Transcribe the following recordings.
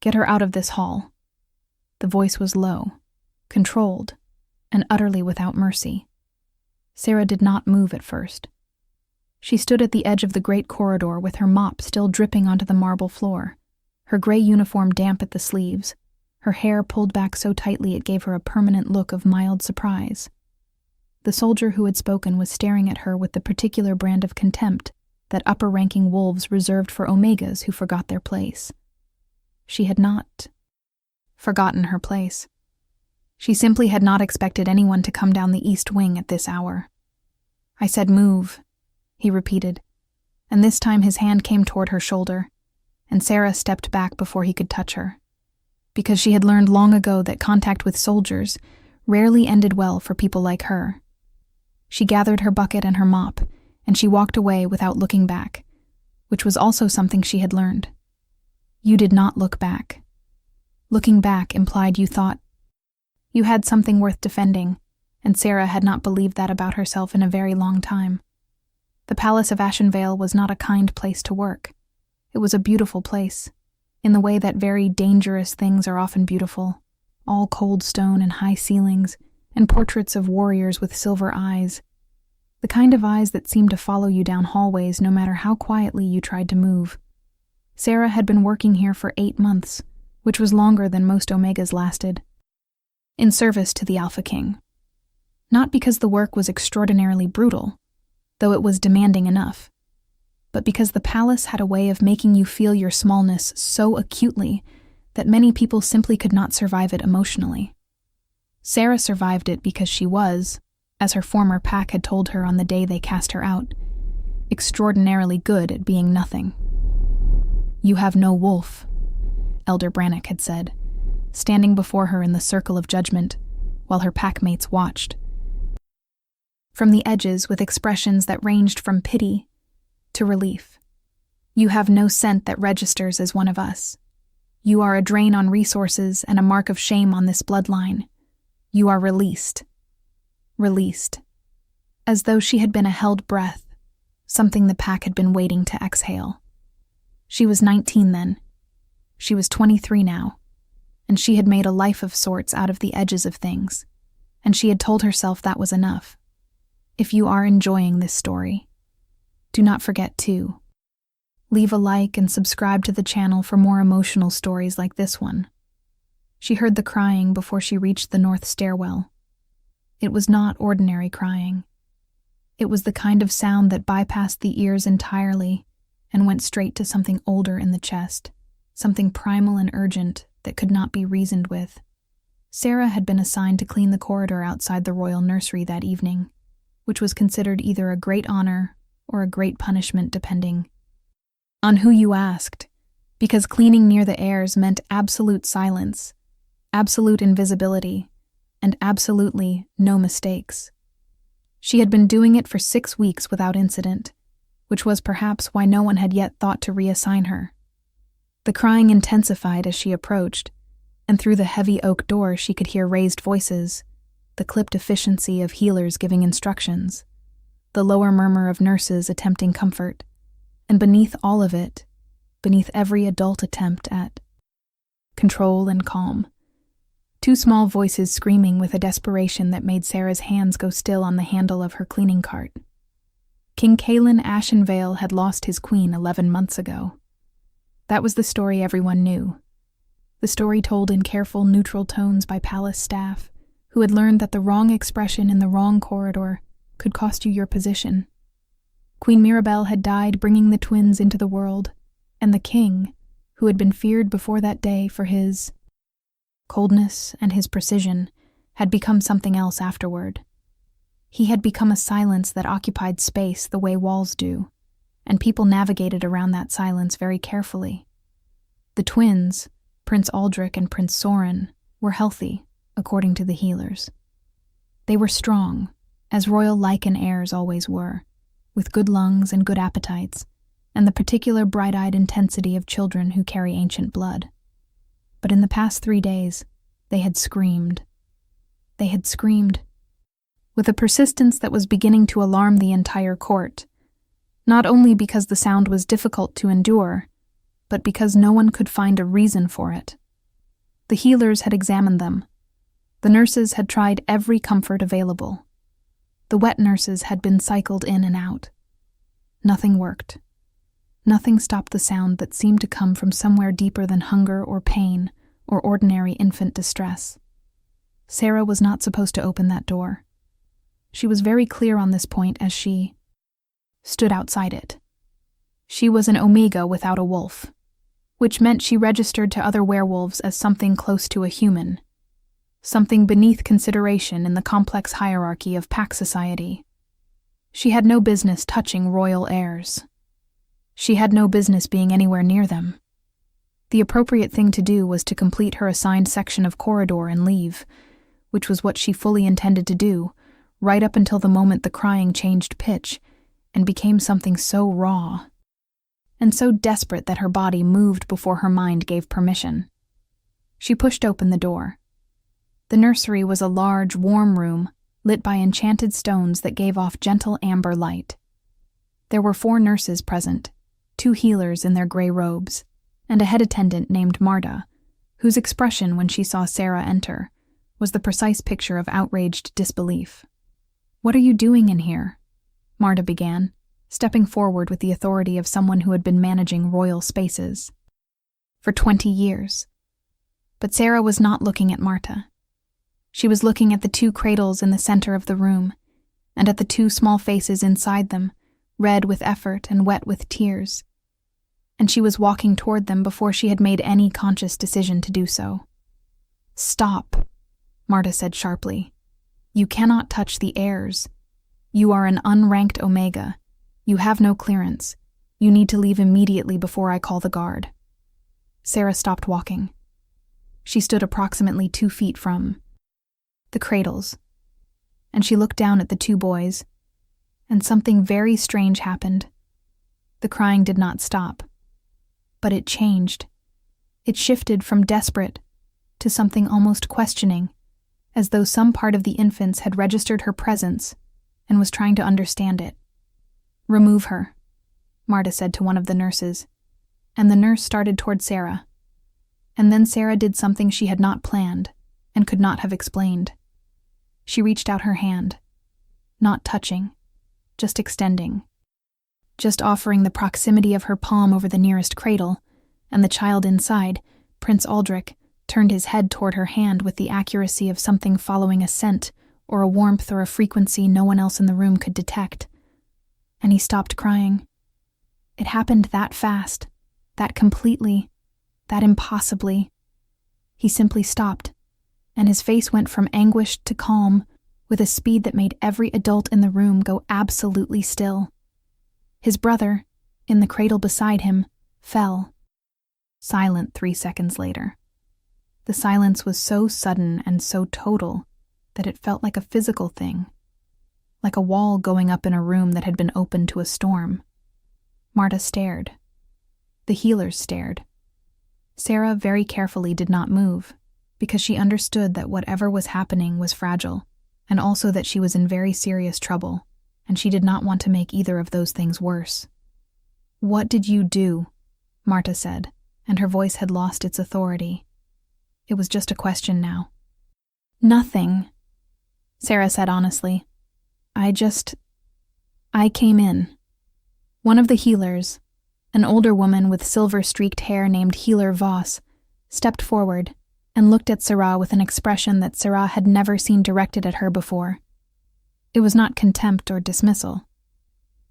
Get her out of this hall." The voice was low, controlled, and utterly without mercy. Sarah did not move at first. She stood at the edge of the great corridor with her mop still dripping onto the marble floor, her gray uniform damp at the sleeves, her hair pulled back so tightly it gave her a permanent look of mild surprise. The soldier who had spoken was staring at her with the particular brand of contempt that upper-ranking wolves reserved for omegas who forgot their place. She had not forgotten her place. She simply had not expected anyone to come down the east wing at this hour. "I said move," he repeated, and this time his hand came toward her shoulder, and Sarah stepped back before he could touch her, because she had learned long ago that contact with soldiers rarely ended well for people like her. She gathered her bucket and her mop, and she walked away without looking back, which was also something she had learned. You did not look back. Looking back implied you thought you had something worth defending, and Sarah had not believed that about herself in a very long time. The Palace of Ashenvale was not a kind place to work. It was a beautiful place, in the way that very dangerous things are often beautiful, all cold stone and high ceilings, and portraits of warriors with silver eyes, the kind of eyes that seemed to follow you down hallways no matter how quietly you tried to move. Sarah had been working here for 8 months, which was longer than most Omegas lasted, in service to the Alpha King. Not because the work was extraordinarily brutal, though it was demanding enough, but because the palace had a way of making you feel your smallness so acutely that many people simply could not survive it emotionally. Sarah survived it because she was, as her former pack had told her on the day they cast her out, extraordinarily good at being nothing. "You have no wolf," Elder Brannock had said, standing before her in the circle of judgment, while her packmates watched. From the edges with expressions that ranged from pity to relief. "You have no scent that registers as one of us. You are a drain on resources and a mark of shame on this bloodline. You are released." Released. As though she had been a held breath, something the pack had been waiting to exhale. She was 19 then. She was 23 now, and she had made a life of sorts out of the edges of things, and she had told herself that was enough. If you are enjoying this story, do not forget to leave a like and subscribe to the channel for more emotional stories like this one. She heard the crying before she reached the north stairwell. It was not ordinary crying. It was the kind of sound that bypassed the ears entirely and went straight to something older in the chest, something primal and urgent that could not be reasoned with. Sarah had been assigned to clean the corridor outside the royal nursery that evening, which was considered either a great honor or a great punishment depending on who you asked, because cleaning near the heirs meant absolute silence, absolute invisibility, and absolutely no mistakes. She had been doing it for 6 weeks without incident, which was perhaps why no one had yet thought to reassign her. The crying intensified as she approached, and through the heavy oak door she could hear raised voices, the clipped efficiency of healers giving instructions, the lower murmur of nurses attempting comfort, and beneath all of it, beneath every adult attempt at control and calm, 2 small voices screaming with a desperation that made Sarah's hands go still on the handle of her cleaning cart. King Caelan Ashenvale had lost his queen 11 months ago. That was the story everyone knew. The story told in careful, neutral tones by palace staff, who had learned that the wrong expression in the wrong corridor could cost you your position. Queen Mirabelle had died bringing the twins into the world, and the king, who had been feared before that day for his coldness and his precision, had become something else afterward. He had become a silence that occupied space the way walls do, and people navigated around that silence very carefully. The twins, Prince Aldrich and Prince Soren, were healthy, according to the healers. They were strong, as royal lichen heirs always were, with good lungs and good appetites, and the particular bright-eyed intensity of children who carry ancient blood. But in the past 3 days, they had screamed. They had screamed with a persistence that was beginning to alarm the entire court, not only because the sound was difficult to endure, but because no one could find a reason for it. The healers had examined them. The nurses had tried every comfort available. The wet nurses had been cycled in and out. Nothing worked. Nothing stopped the sound that seemed to come from somewhere deeper than hunger or pain or ordinary infant distress. Sarah was not supposed to open that door. She was very clear on this point as she stood outside it. She was an omega without a wolf, which meant she registered to other werewolves as something close to a human, something beneath consideration in the complex hierarchy of pack society. She had no business touching royal heirs. She had no business being anywhere near them. The appropriate thing to do was to complete her assigned section of corridor and leave, which was what she fully intended to do, right up until the moment the crying changed pitch and became something so raw and so desperate that her body moved before her mind gave permission. She pushed open the door. The nursery was a large, warm room lit by enchanted stones that gave off gentle amber light. There were 4 nurses present, 2 healers in their gray robes, and a head attendant named Marta, whose expression when she saw Sarah enter was the precise picture of outraged disbelief. "What are you doing in here?" Marta began, stepping forward with the authority of someone who had been managing royal spaces for 20 years. But Sarah was not looking at Marta. She was looking at the 2 cradles in the center of the room, and at the 2 small faces inside them, red with effort and wet with tears. And she was walking toward them before she had made any conscious decision to do so. "Stop," Marta said sharply. "You cannot touch the heirs. You are an unranked omega. You have no clearance. You need to leave immediately before I call the guard." Sarah stopped walking. She stood approximately 2 feet from the cradles, and she looked down at the 2 boys, and something very strange happened. The crying did not stop, but it changed. It shifted from desperate to something almost questioning, as though some part of the infants had registered her presence and was trying to understand it. "Remove her," Marta said to one of the nurses, and the nurse started toward Sarah. And then Sarah did something she had not planned and could not have explained. She reached out her hand, not touching, just extending, just offering the proximity of her palm over the nearest cradle, and the child inside, Prince Aldrich, turned his head toward her hand with the accuracy of something following a scent or a warmth or a frequency no one else in the room could detect. And he stopped crying. It happened that fast, that completely, that impossibly. He simply stopped, and his face went from anguish to calm with a speed that made every adult in the room go absolutely still. His brother, in the cradle beside him, fell, silent 3 seconds later. The silence was so sudden and so total that it felt like a physical thing, like a wall going up in a room that had been opened to a storm. Marta stared. The healers stared. Sarah very carefully did not move, because she understood that whatever was happening was fragile, and also that she was in very serious trouble, and she did not want to make either of those things worse. "What did you do?" Marta said, and her voice had lost its authority. It was just a question now. "Nothing," Sarah said honestly. I came in." One of the healers, an older woman with silver-streaked hair named Healer Voss, stepped forward and looked at Sarah with an expression that Sarah had never seen directed at her before. It was not contempt or dismissal.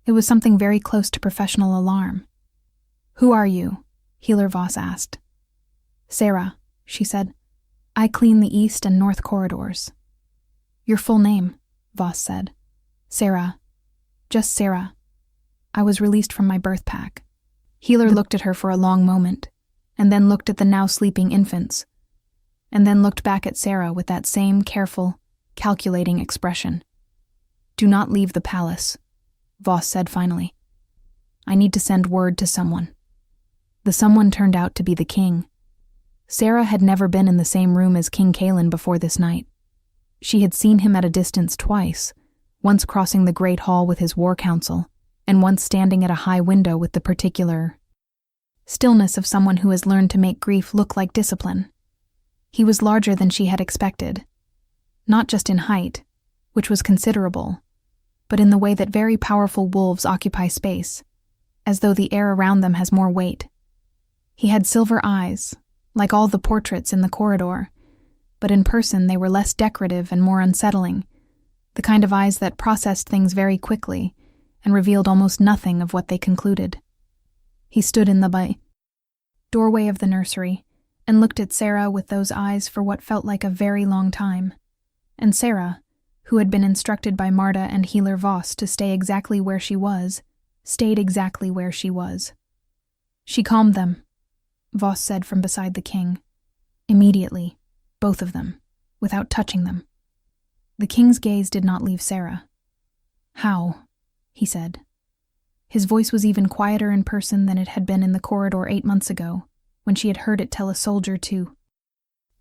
It was something very close to professional alarm. "Who are you?" Healer Voss asked. "Sarah," she said. "I clean the east and north corridors." "Your full name," Voss said. "Sarah. Just Sarah. I was released from my birth pack." Healer looked at her for a long moment, and then looked at the now sleeping infants, and then looked back at Sarah with that same careful, calculating expression. "Do not leave the palace," Voss said finally. "I need to send word to someone." The someone turned out to be the king. Sarah had never been in the same room as King Kalin before this night. She had seen him at a distance twice, once crossing the Great Hall with his war council, and once standing at a high window with the particular stillness of someone who has learned to make grief look like discipline. He was larger than she had expected, not just in height, which was considerable, but in the way that very powerful wolves occupy space, as though the air around them has more weight. He had silver eyes, like all the portraits in the corridor, but in person they were less decorative and more unsettling, the kind of eyes that processed things very quickly and revealed almost nothing of what they concluded. He stood in the doorway of the nursery and looked at Sarah with those eyes for what felt like a very long time, and Sarah, who had been instructed by Marta and healer Voss to stay exactly where she was, stayed exactly where she was. She calmed them, Voss said from beside the king. Immediately, both of them, without touching them. The king's gaze did not leave Sarah. "How?" he said. His voice was even quieter in person than it had been in the corridor 8 months ago, when she had heard it tell a soldier to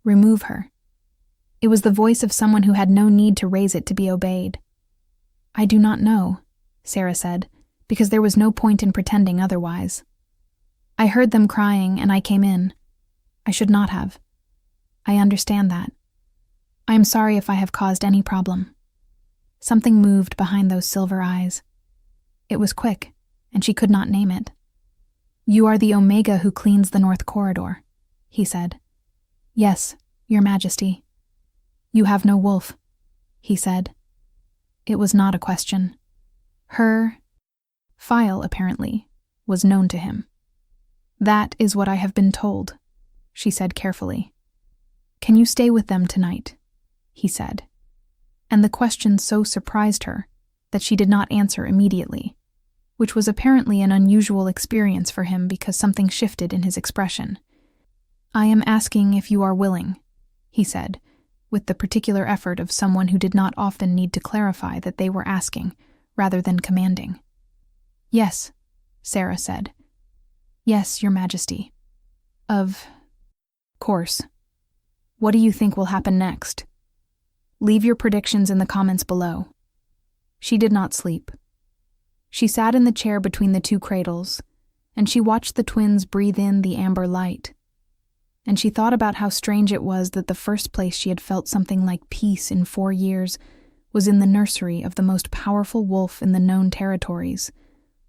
remove her. It was the voice of someone who had no need to raise it to be obeyed. "I do not know," Sarah said, because there was no point in pretending otherwise. "I heard them crying and I came in. I should not have. I understand that. I am sorry if I have caused any problem." Something moved behind those silver eyes. It was quick, and she could not name it. "You are the Omega who cleans the North Corridor," he said. "Yes, Your Majesty." "You have no wolf," he said. It was not a question. Her file, apparently, was known to him. "That is what I have been told," she said carefully. "Can you stay with them tonight?" he said. And the question so surprised her that she did not answer immediately, which was apparently an unusual experience for him because something shifted in his expression. "I am asking if you are willing," he said, with the particular effort of someone who did not often need to clarify that they were asking, rather than commanding. "Yes," Sarah said. "Yes, Your Majesty." "Of course. What do you think will happen next? Leave your predictions in the comments below." She did not sleep. She sat in the chair between the two cradles, and she watched the twins breathe in the amber light. And she thought about how strange it was that the first place she had felt something like peace in 4 years was in the nursery of the most powerful wolf in the known territories,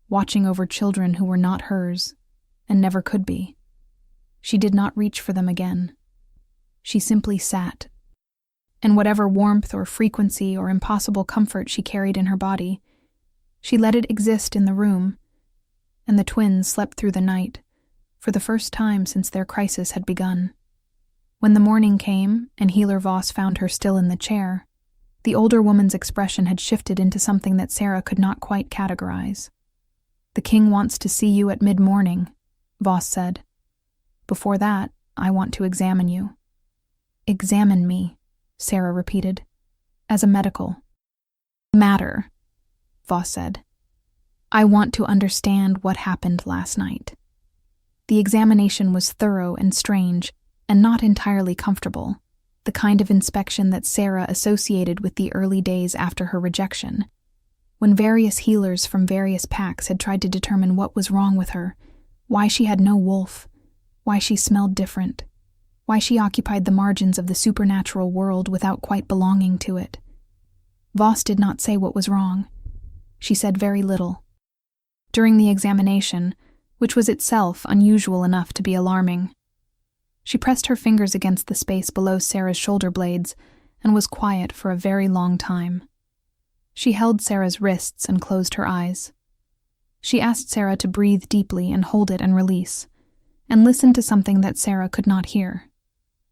watching over children who were not hers, and never could be. She did not reach for them again. She simply sat. And whatever warmth or frequency or impossible comfort she carried in her body, she let it exist in the room, and the twins slept through the night, for the first time since their crisis had begun. When the morning came and healer Voss found her still in the chair, the older woman's expression had shifted into something that Sarah could not quite categorize. "The king wants to see you at mid-morning," Voss said. "Before that, I want to examine you." "Examine me," Sarah repeated, "as a medical matter," Voss said. "I want to understand what happened last night." The examination was thorough and strange, and not entirely comfortable, the kind of inspection that Sarah associated with the early days after her rejection, when various healers from various packs had tried to determine what was wrong with her, why she had no wolf, why she smelled different, why she occupied the margins of the supernatural world without quite belonging to it. Voss did not say what was wrong. She said very little. During the examination, which was itself unusual enough to be alarming, she pressed her fingers against the space below Sarah's shoulder blades and was quiet for a very long time. She held Sarah's wrists and closed her eyes. She asked Sarah to breathe deeply and hold it and release, and listen to something that Sarah could not hear.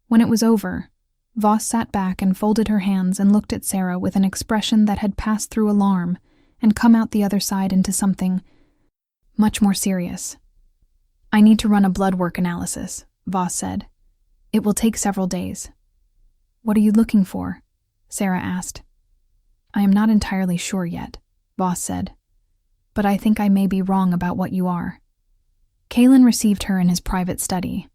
When it was over, Voss sat back and folded her hands and looked at Sarah with an expression that had passed through alarm and come out the other side into something much more serious. "I need to run a blood work analysis," Voss said. "It will take several days." "What are you looking for?" Sarah asked. "I am not entirely sure yet," Voss said, "but I think I may be wrong about what you are." Kalen received her in his private study,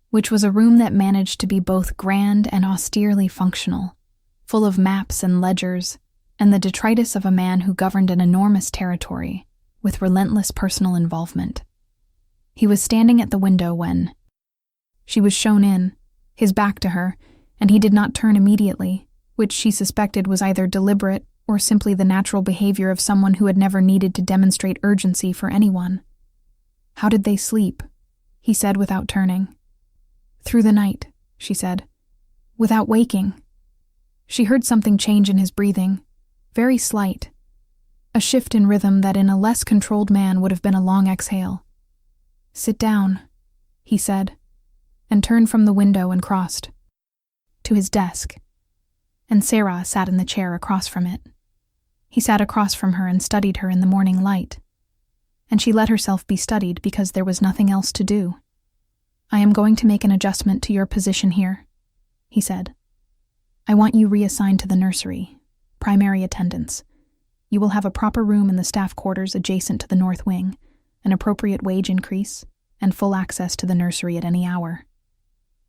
which was a room that managed to be both grand and austerely functional, full of maps and ledgers, and the detritus of a man who governed an enormous territory with relentless personal involvement. He was standing at the window when she was shown in, his back to her, and he did not turn immediately, which she suspected was either deliberate or simply the natural behavior of someone who had never needed to demonstrate urgency for anyone. "How did they sleep?" he said without turning. "Through the night," she said, "without waking." She heard something change in his breathing, very slight, a shift in rhythm that in a less controlled man would have been a long exhale. "Sit down," he said, and turned from the window and crossed to his desk, and Sarah sat in the chair across from it. He sat across from her and studied her in the morning light, and she let herself be studied because there was nothing else to do. "I am going to make an adjustment to your position here," he said. "I want you reassigned to the nursery, primary attendance. You will have a proper room in the staff quarters adjacent to the north wing, an appropriate wage increase, and full access to the nursery at any hour."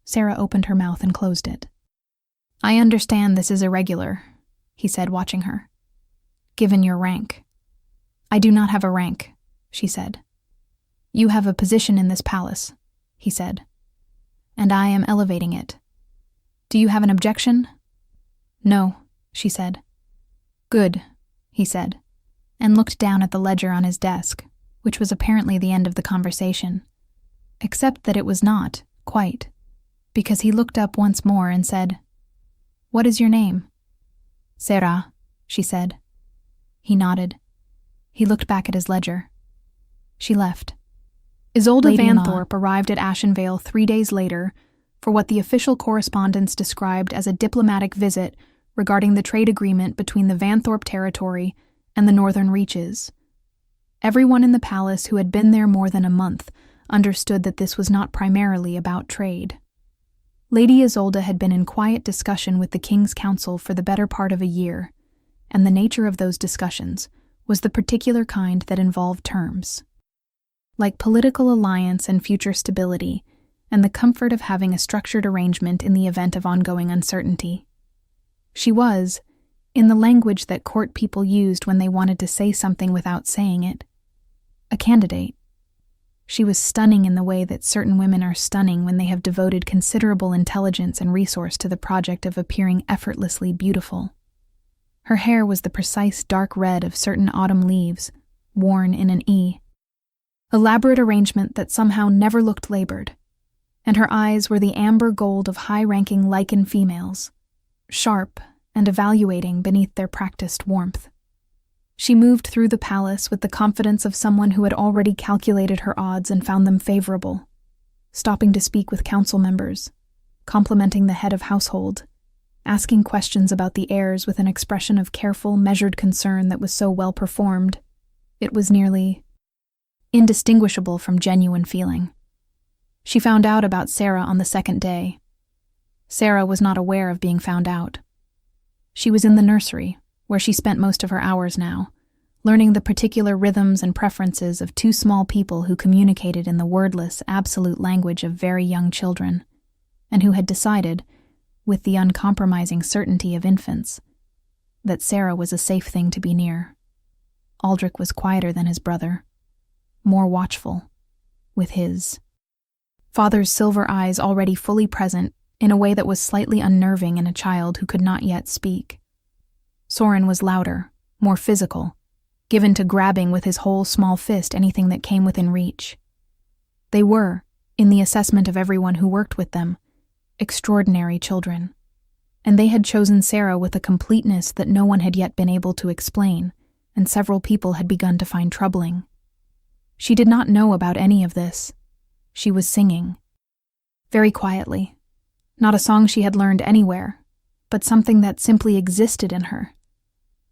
Sarah opened her mouth and closed it. "I understand this is irregular," he said, watching her. "Given your rank." "I do not have a rank," she said. "You have a position in this palace," he said, "and I am elevating it. Do you have an objection?" "No," she said. "Good," he said, and looked down at the ledger on his desk, which was apparently the end of the conversation, except that it was not, quite, because he looked up once more and said, "What is your name?" "Sarah," she said. He nodded. He looked back at his ledger. She left. Isolde Vanthorpe arrived at Ashenvale 3 days later for what the official correspondence described as a diplomatic visit regarding the trade agreement between the Vanthorpe territory and the Northern Reaches. Everyone in the palace who had been there more than a month understood that this was not primarily about trade. Lady Isolde had been in quiet discussion with the King's Council for the better part of a year, and the nature of those discussions was the particular kind that involved terms. Like political alliance and future stability, and the comfort of having a structured arrangement in the event of ongoing uncertainty. She was, in the language that court people used when they wanted to say something without saying it, a candidate. She was stunning in the way that certain women are stunning when they have devoted considerable intelligence and resource to the project of appearing effortlessly beautiful. Her hair was the precise dark red of certain autumn leaves, worn in an E. Elaborate arrangement that somehow never looked labored, and her eyes were the amber gold of high-ranking lichen females, sharp and evaluating beneath their practiced warmth. She moved through the palace with the confidence of someone who had already calculated her odds and found them favorable, stopping to speak with council members, complimenting the head of household, asking questions about the heirs with an expression of careful, measured concern that was so well performed, it was nearly indistinguishable from genuine feeling. She found out about Sarah on the second day. Sarah was not aware of being found out. She was in the nursery, where she spent most of her hours now, learning the particular rhythms and preferences of two small people who communicated in the wordless, absolute language of very young children, and who had decided, with the uncompromising certainty of infants, that Sarah was a safe thing to be near. Aldrich was quieter than his brother, more watchful, with his father's silver eyes already fully present in a way that was slightly unnerving in a child who could not yet speak. Soren was louder, more physical, given to grabbing with his whole small fist anything that came within reach. They were, in the assessment of everyone who worked with them, extraordinary children, and they had chosen Sarah with a completeness that no one had yet been able to explain, and several people had begun to find troubling. She did not know about any of this. She was singing. Very quietly. Not a song she had learned anywhere, but something that simply existed in her.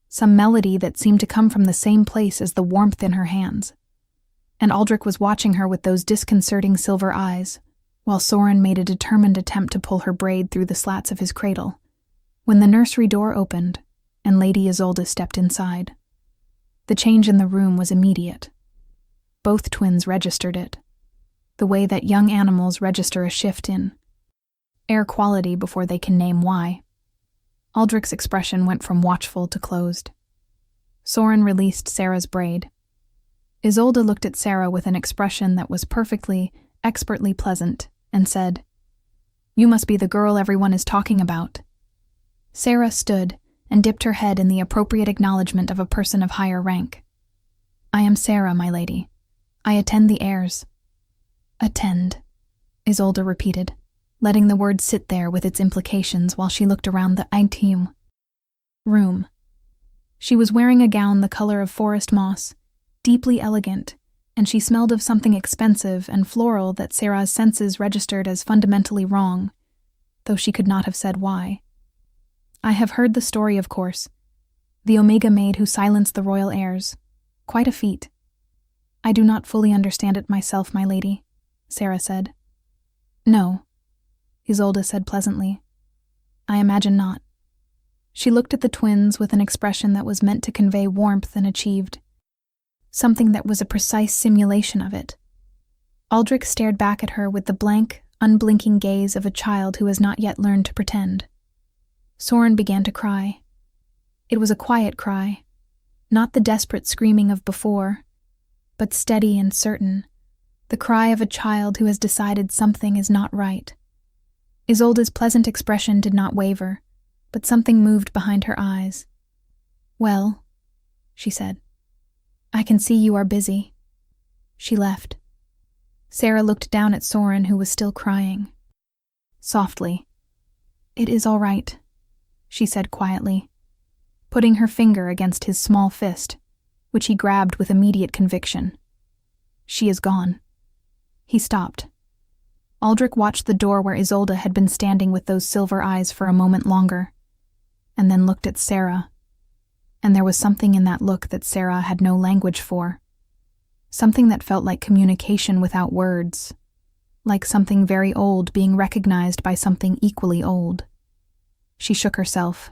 Some melody that seemed to come from the same place as the warmth in her hands. And Aldrich was watching her with those disconcerting silver eyes, while Soren made a determined attempt to pull her braid through the slats of his cradle, when the nursery door opened and Lady Isolde stepped inside. The change in the room was immediate. Both twins registered it, the way that young animals register a shift in air quality before they can name why. Aldrich's expression went from watchful to closed. Soren released Sarah's braid. Isolde looked at Sarah with an expression that was perfectly, expertly pleasant, and said, "You must be the girl everyone is talking about." Sarah stood and dipped her head in the appropriate acknowledgement of a person of higher rank. "I am Sarah, my lady. I attend the heirs." "Attend," Isolde repeated, letting the word sit there with its implications while she looked around the intime room. She was wearing a gown the color of forest moss, deeply elegant, and she smelled of something expensive and floral that Sarah's senses registered as fundamentally wrong, though she could not have said why. "I have heard the story, of course. The Omega maid who silenced the royal heirs. Quite a feat." "I do not fully understand it myself, my lady," Sarah said. "No," Isolde said pleasantly. "I imagine not." She looked at the twins with an expression that was meant to convey warmth and achieved something that was a precise simulation of it. Aldrich stared back at her with the blank, unblinking gaze of a child who has not yet learned to pretend. Soren began to cry. It was a quiet cry, not the desperate screaming of before, but steady and certain, the cry of a child who has decided something is not right. Isolde's pleasant expression did not waver, but something moved behind her eyes. "Well," she said, "I can see you are busy." She left. Sarah looked down at Soren, who was still crying. Softly, "It is all right," she said quietly, putting her finger against his small fist, which he grabbed with immediate conviction. "She is gone." He stopped. Aldrich watched the door where Isolde had been standing with those silver eyes for a moment longer, and then looked at Sarah. And there was something in that look that Sarah had no language for. Something that felt like communication without words, like something very old being recognized by something equally old. She shook herself.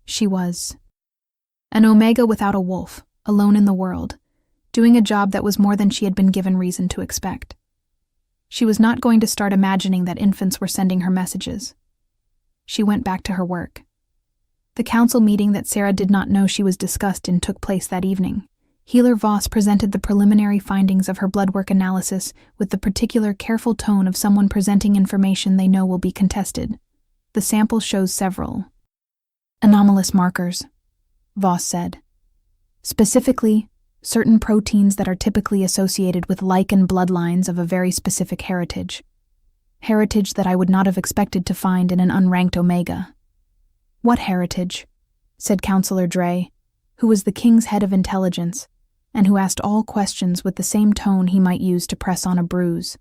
She was an Omega without a wolf, alone in the world, doing a job that was more than she had been given reason to expect. She was not going to start imagining that infants were sending her messages. She went back to her work. The council meeting that Sarah did not know she was discussed in took place that evening. Healer Voss presented the preliminary findings of her blood work analysis with the particular careful tone of someone presenting information they know will be contested. The sample shows several anomalous markers, Voss said. Specifically, certain proteins that are typically associated with lichen bloodlines of a very specific heritage. Heritage that I would not have expected to find in an unranked Omega. "What heritage?" said Councillor Dre, who was the king's head of intelligence, and who asked all questions with the same tone he might use to press on a bruise.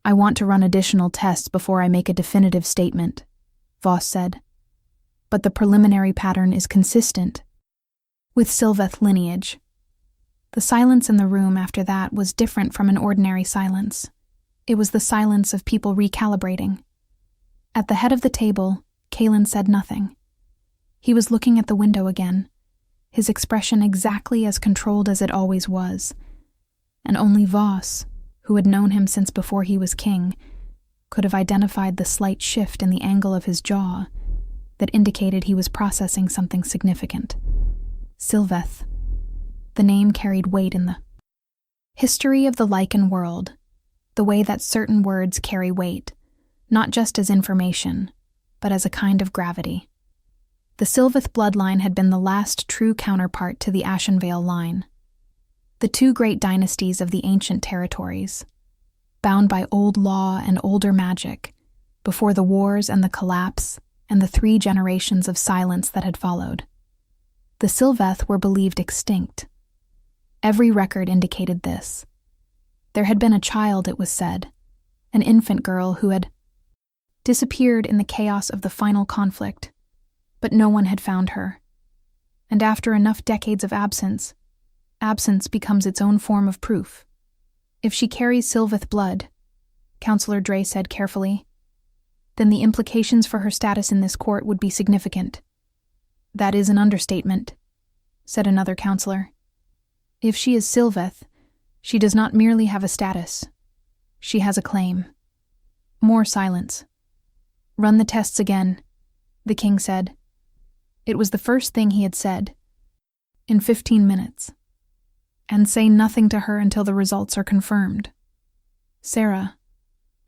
"I want to run additional tests before I make a definitive statement," Voss said. "But the preliminary pattern is consistent with Sylveth lineage." The silence in the room after that was different from an ordinary silence. It was the silence of people recalibrating. At the head of the table, Kalen said nothing. He was looking at the window again, his expression exactly as controlled as it always was, and only Voss, who had known him since before he was king, could have identified the slight shift in the angle of his jaw that indicated he was processing something significant. Sylveth. The name carried weight in the history of the lichen world, the way that certain words carry weight, not just as information, but as a kind of gravity. The Sylveth bloodline had been the last true counterpart to the Ashenvale line. The two great dynasties of the ancient territories, bound by old law and older magic, before the wars and the collapse and the 3 generations of silence that had followed. The Sylveth were believed extinct. Every record indicated this. There had been a child, it was said, an infant girl who had disappeared in the chaos of the final conflict, but no one had found her. And after enough decades of absence becomes its own form of proof. If she carries Sylveth blood, Councillor Dre said carefully, then the implications for her status in this court would be significant. "That is an understatement," said another councillor. "If she is Sylveth, she does not merely have a status. She has a claim." More silence. "Run the tests again," the king said. It was the first thing he had said in 15 minutes. and say nothing to her until the results are confirmed. Sarah,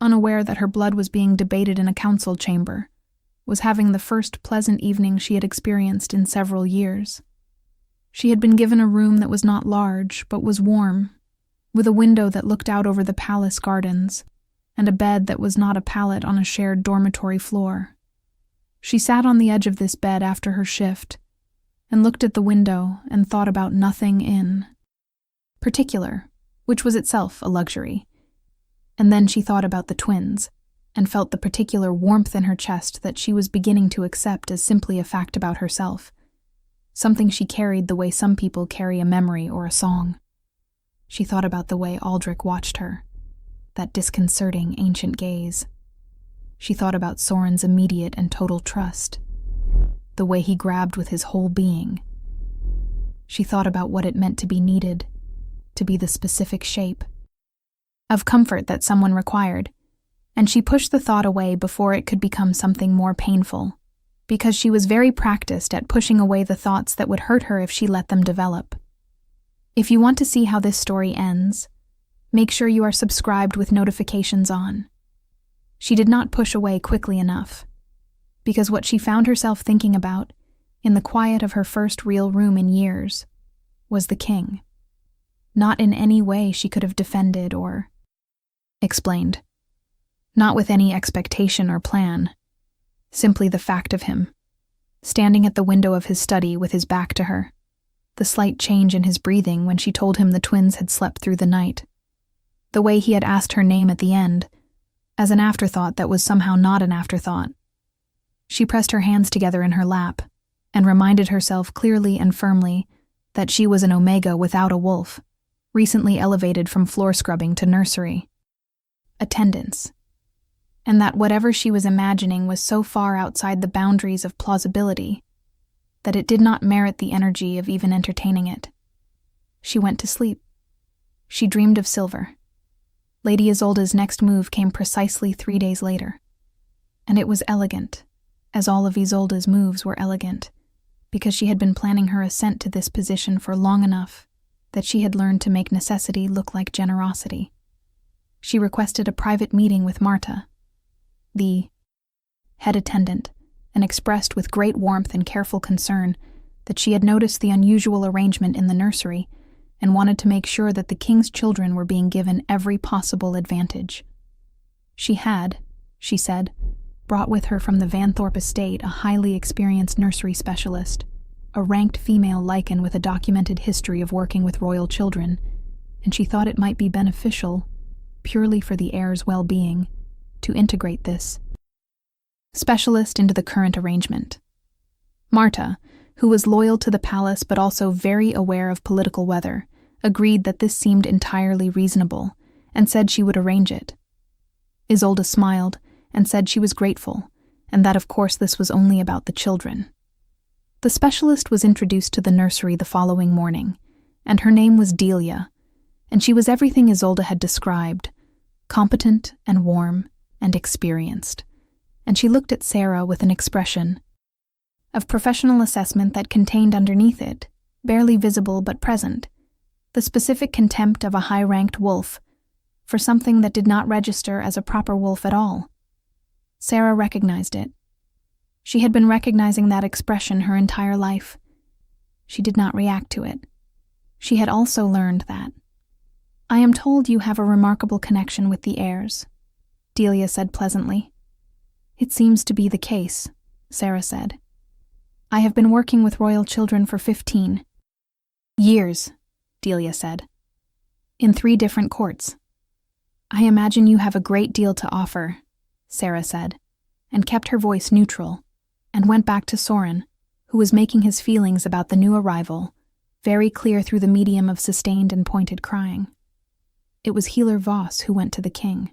unaware that her blood was being debated in a council chamber, was having the first pleasant evening she had experienced in several years. She had been given a room that was not large, but was warm, with a window that looked out over the palace gardens, and a bed that was not a pallet on a shared dormitory floor. She sat on the edge of this bed after her shift, and looked at the window and thought about nothing in particular, which was itself a luxury. And then she thought about the twins, and felt the particular warmth in her chest that she was beginning to accept as simply a fact about herself, something she carried the way some people carry a memory or a song. She thought about the way Aldrich watched her, that disconcerting ancient gaze. She thought about Soren's immediate and total trust, the way he grabbed with his whole being. She thought about what it meant to be needed, to be the specific shape of comfort that someone required, and she pushed the thought away before it could become something more painful, because she was very practiced at pushing away the thoughts that would hurt her if she let them develop. If you want to see how this story ends, make sure you are subscribed with notifications on. She did not push away quickly enough, because what she found herself thinking about, in the quiet of her first real room in years, was the king. Not in any way she could have defended or explained. Not with any expectation or plan. Simply the fact of him, standing at the window of his study with his back to her, the slight change in his breathing when she told him the twins had slept through the night, the way he had asked her name at the end, as an afterthought that was somehow not an afterthought. She pressed her hands together in her lap and reminded herself clearly and firmly that she was an omega without a wolf, recently elevated from floor scrubbing to nursery attendance, and that whatever she was imagining was so far outside the boundaries of plausibility that it did not merit the energy of even entertaining it. She went to sleep. She dreamed of Silver. Lady Isolde's next move came precisely 3 days later, and it was elegant, as all of Isolde's moves were elegant, because she had been planning her ascent to this position for long enough that she had learned to make necessity look like generosity. She requested a private meeting with Marta, the head attendant, and expressed with great warmth and careful concern that she had noticed the unusual arrangement in the nursery and wanted to make sure that the king's children were being given every possible advantage. She had, she said, brought with her from the Vanthorpe estate a highly experienced nursery specialist, a ranked female lichen with a documented history of working with royal children, and she thought it might be beneficial, purely for the heirs' well-being, to integrate this specialist into the current arrangement. Marta, who was loyal to the palace but also very aware of political weather, agreed that this seemed entirely reasonable and said she would arrange it. Isolde smiled and said she was grateful, and that of course this was only about the children. The specialist was introduced to the nursery the following morning, and her name was Delia, and she was everything Isolde had described, competent and warm and experienced, and she looked at Sarah with an expression of professional assessment that contained underneath it, barely visible but present, the specific contempt of a high-ranked wolf for something that did not register as a proper wolf at all. Sarah recognized it. She had been recognizing that expression her entire life. She did not react to it. She had also learned that. "I am told you have a remarkable connection with the heirs," Delia said pleasantly. "It seems to be the case," Sarah said. "I have been working with royal children for 15 years, Delia said, "in 3 different courts." "I imagine you have a great deal to offer," Sarah said, and kept her voice neutral, and went back to Soren, who was making his feelings about the new arrival very clear through the medium of sustained and pointed crying. It was Healer Voss who went to the king.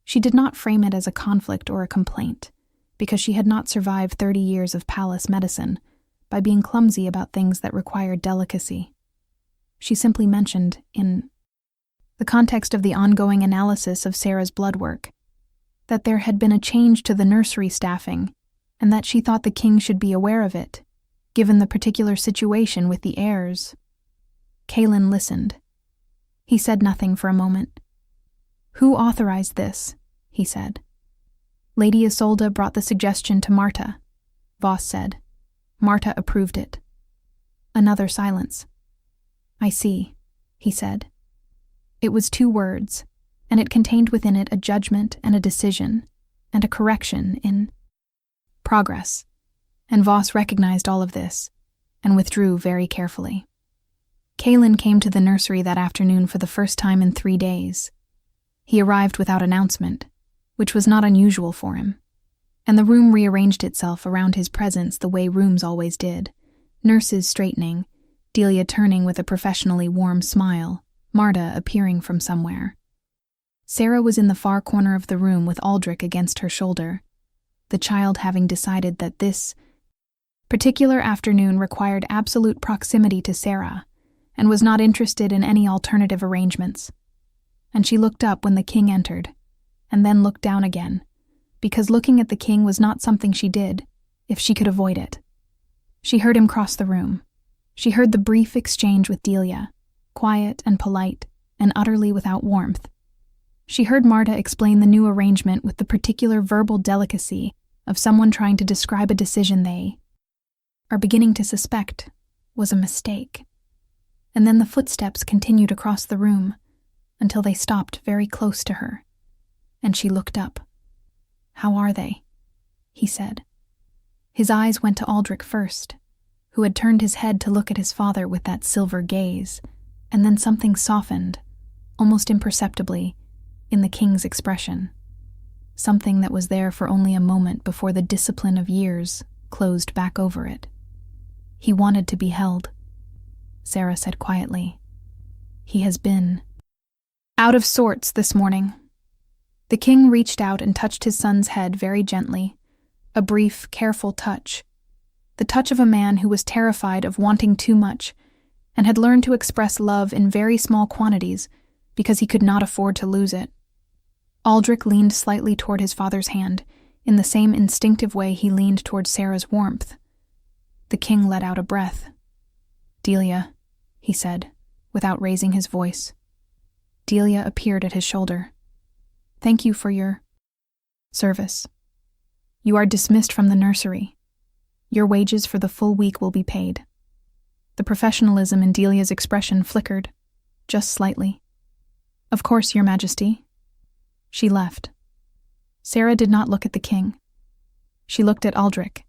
She did not frame it as a conflict or a complaint, because she had not survived 30 years of palace medicine by being clumsy about things that required delicacy. She simply mentioned, in the context of the ongoing analysis of Sarah's blood work, that there had been a change to the nursery staffing and that she thought the king should be aware of it, given the particular situation with the heirs. Kaelin listened. He said nothing for a moment. "Who authorized this?" he said. "Lady Isolde brought the suggestion to Marta," Voss said. "Marta approved it." Another silence. "I see," he said. It was 2 words, and it contained within it a judgment and a decision, and a correction in progress, and Voss recognized all of this, and withdrew very carefully. Kaelin came to the nursery that afternoon for the first time in 3 days. He arrived without announcement, which was not unusual for him, and the room rearranged itself around his presence the way rooms always did, nurses straightening, Delia turning with a professionally warm smile, Marta appearing from somewhere. Sarah was in the far corner of the room with Aldrich against her shoulder, the child having decided that this particular afternoon required absolute proximity to Sarah, and was not interested in any alternative arrangements. And she looked up when the king entered, and then looked down again, because looking at the king was not something she did, if she could avoid it. She heard him cross the room. She heard the brief exchange with Delia, quiet and polite, and utterly without warmth. She heard Marta explain the new arrangement with the particular verbal delicacy of someone trying to describe a decision they are beginning to suspect was a mistake. And then the footsteps continued across the room until they stopped very close to her, and she looked up. "How are they?" he said. His eyes went to Aldrich first, who had turned his head to look at his father with that silver gaze, and then something softened, almost imperceptibly, in the king's expression. Something that was there for only a moment before the discipline of years closed back over it. "He wanted to be held," Sarah said quietly. "He has been out of sorts this morning." The king reached out and touched his son's head very gently, a brief, careful touch. The touch of a man who was terrified of wanting too much and had learned to express love in very small quantities because he could not afford to lose it. Aldrich leaned slightly toward his father's hand, in the same instinctive way he leaned toward Sarah's warmth. The king let out a breath. "Delia," he said, without raising his voice. Delia appeared at his shoulder. "Thank you for your service. You are dismissed from the nursery. Your wages for the full week will be paid." The professionalism in Delia's expression flickered, just slightly. "Of course, Your Majesty." She left. Sarah did not look at the king. She looked at Aldrich.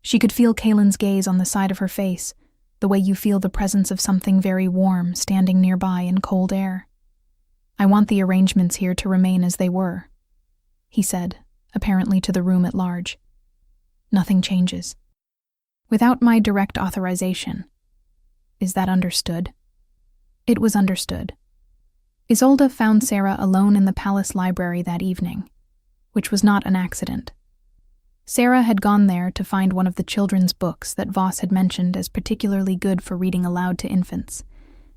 She could feel Kaelin's gaze on the side of her face, the way you feel the presence of something very warm standing nearby in cold air. "I want the arrangements here to remain as they were," he said, apparently to the room at large. "Nothing changes. Without my direct authorization. Is that understood?" It was understood. Isolde found Sarah alone in the palace library that evening, which was not an accident. Sarah had gone there to find one of the children's books that Voss had mentioned as particularly good for reading aloud to infants,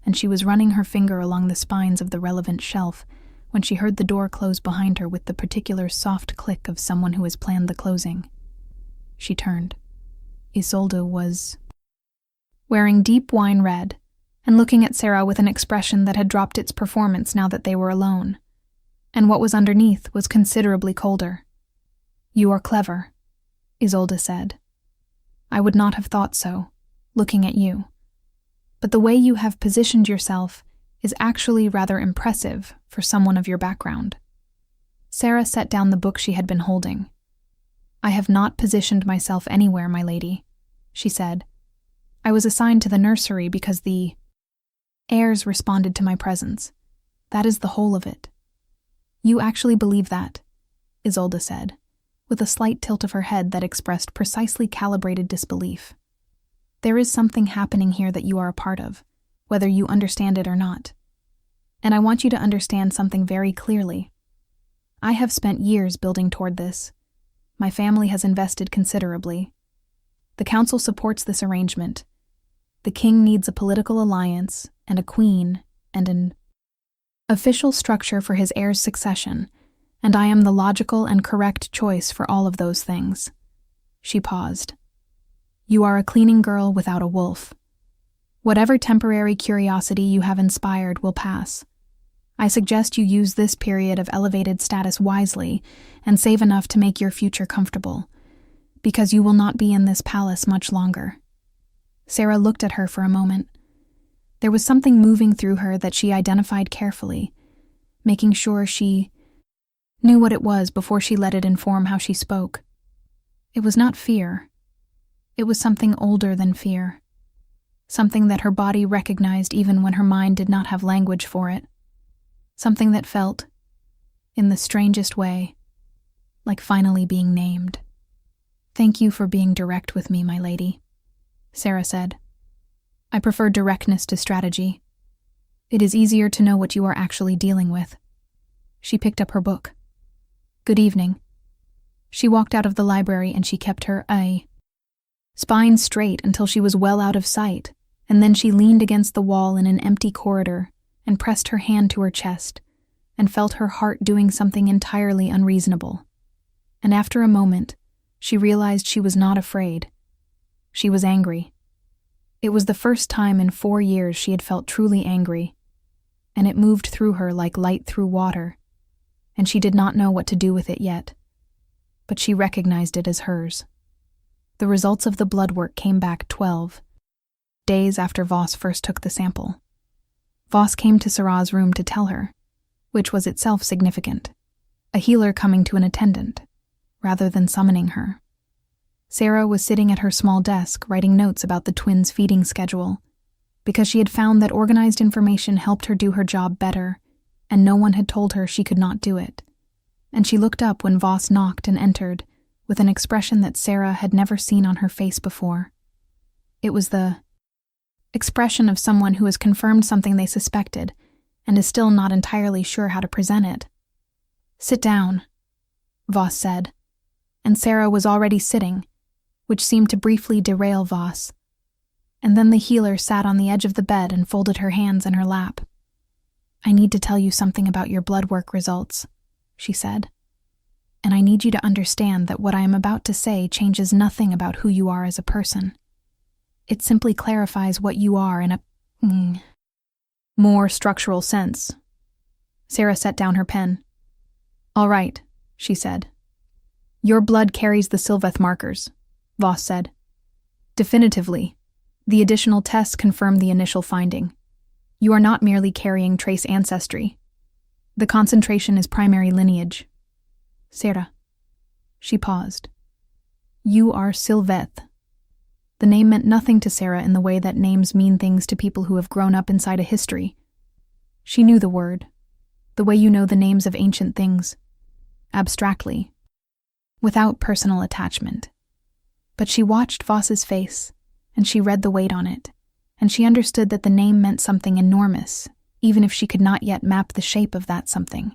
and she was running her finger along the spines of the relevant shelf when she heard the door close behind her with the particular soft click of someone who has planned the closing. She turned. Isolde was wearing deep wine red and looking at Sarah with an expression that had dropped its performance now that they were alone, and what was underneath was considerably colder. "You are clever," Isolde said. "I would not have thought so, looking at you. But the way you have positioned yourself is actually rather impressive for someone of your background." Sarah set down the book she had been holding. "I have not positioned myself anywhere, my lady," she said. "I was assigned to the nursery because the Heirs responded to my presence. That is the whole of it." "You actually believe that?" Isolde said, with a slight tilt of her head that expressed precisely calibrated disbelief. "There is something happening here that you are a part of, whether you understand it or not. And I want you to understand something very clearly. I have spent years building toward this. My family has invested considerably. The council supports this arrangement. The king needs a political alliance and a queen and an official structure for his heir's succession, and I am the logical and correct choice for all of those things." She paused. "You are a cleaning girl without a wolf. Whatever temporary curiosity you have inspired will pass. I suggest you use this period of elevated status wisely and save enough to make your future comfortable, because you will not be in this palace much longer." Sarah looked at her for a moment. There was something moving through her that she identified carefully, making sure she knew what it was before she let it inform how she spoke. It was not fear. It was something older than fear. Something that her body recognized even when her mind did not have language for it. Something that felt, in the strangest way, like finally being named. "Thank you for being direct with me, my lady," Sarah said. "I prefer directness to strategy. It is easier to know what you are actually dealing with." She picked up her book. "Good evening." She walked out of the library and she kept her spine straight until she was well out of sight, and then she leaned against the wall in an empty corridor and pressed her hand to her chest and felt her heart doing something entirely unreasonable. And after a moment, she realized she was not afraid. She was angry. It was the first time in 4 years she had felt truly angry, and it moved through her like light through water, and she did not know what to do with it yet. But she recognized it as hers. The results of the blood work came back 12 days after Voss first took the sample. Voss came to Sarah's room to tell her, which was itself significant, a healer coming to an attendant, rather than summoning her. Sarah was sitting at her small desk writing notes about the twins' feeding schedule, because she had found that organized information helped her do her job better, and no one had told her she could not do it. And she looked up when Voss knocked and entered, with an expression that Sarah had never seen on her face before. It was the expression of someone who has confirmed something they suspected and is still not entirely sure how to present it. "Sit down," Voss said, and Sarah was already sitting, which seemed to briefly derail Voss. And then the healer sat on the edge of the bed and folded her hands in her lap. "I need to tell you something about your blood work results," she said. "And I need you to understand that what I am about to say changes nothing about who you are as a person. It simply clarifies what you are in a more structural sense." Sarah set down her pen. "All right," she said. "Your blood carries the Sylveth markers," Voss said. "Definitively, the additional tests confirm the initial finding. You are not merely carrying trace ancestry. The concentration is primary lineage. Sarah." She paused. "You are Sylveth." The name meant nothing to Sarah in the way that names mean things to people who have grown up inside a history. She knew the word, the way you know the names of ancient things, abstractly, without personal attachment. But she watched Voss's face, and she read the weight on it, and she understood that the name meant something enormous, even if she could not yet map the shape of that something.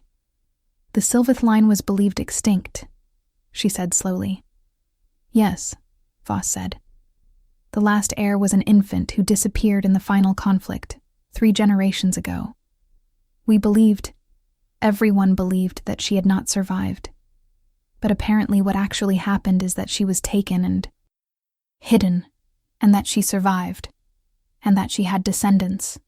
"The Sylveth line was believed extinct," she said slowly. "Yes," Voss said. "The last heir was an infant who disappeared in the final conflict 3 generations ago. We believed, everyone believed, that she had not survived. But apparently what actually happened is that she was taken and hidden, and that she survived, and that she had descendants."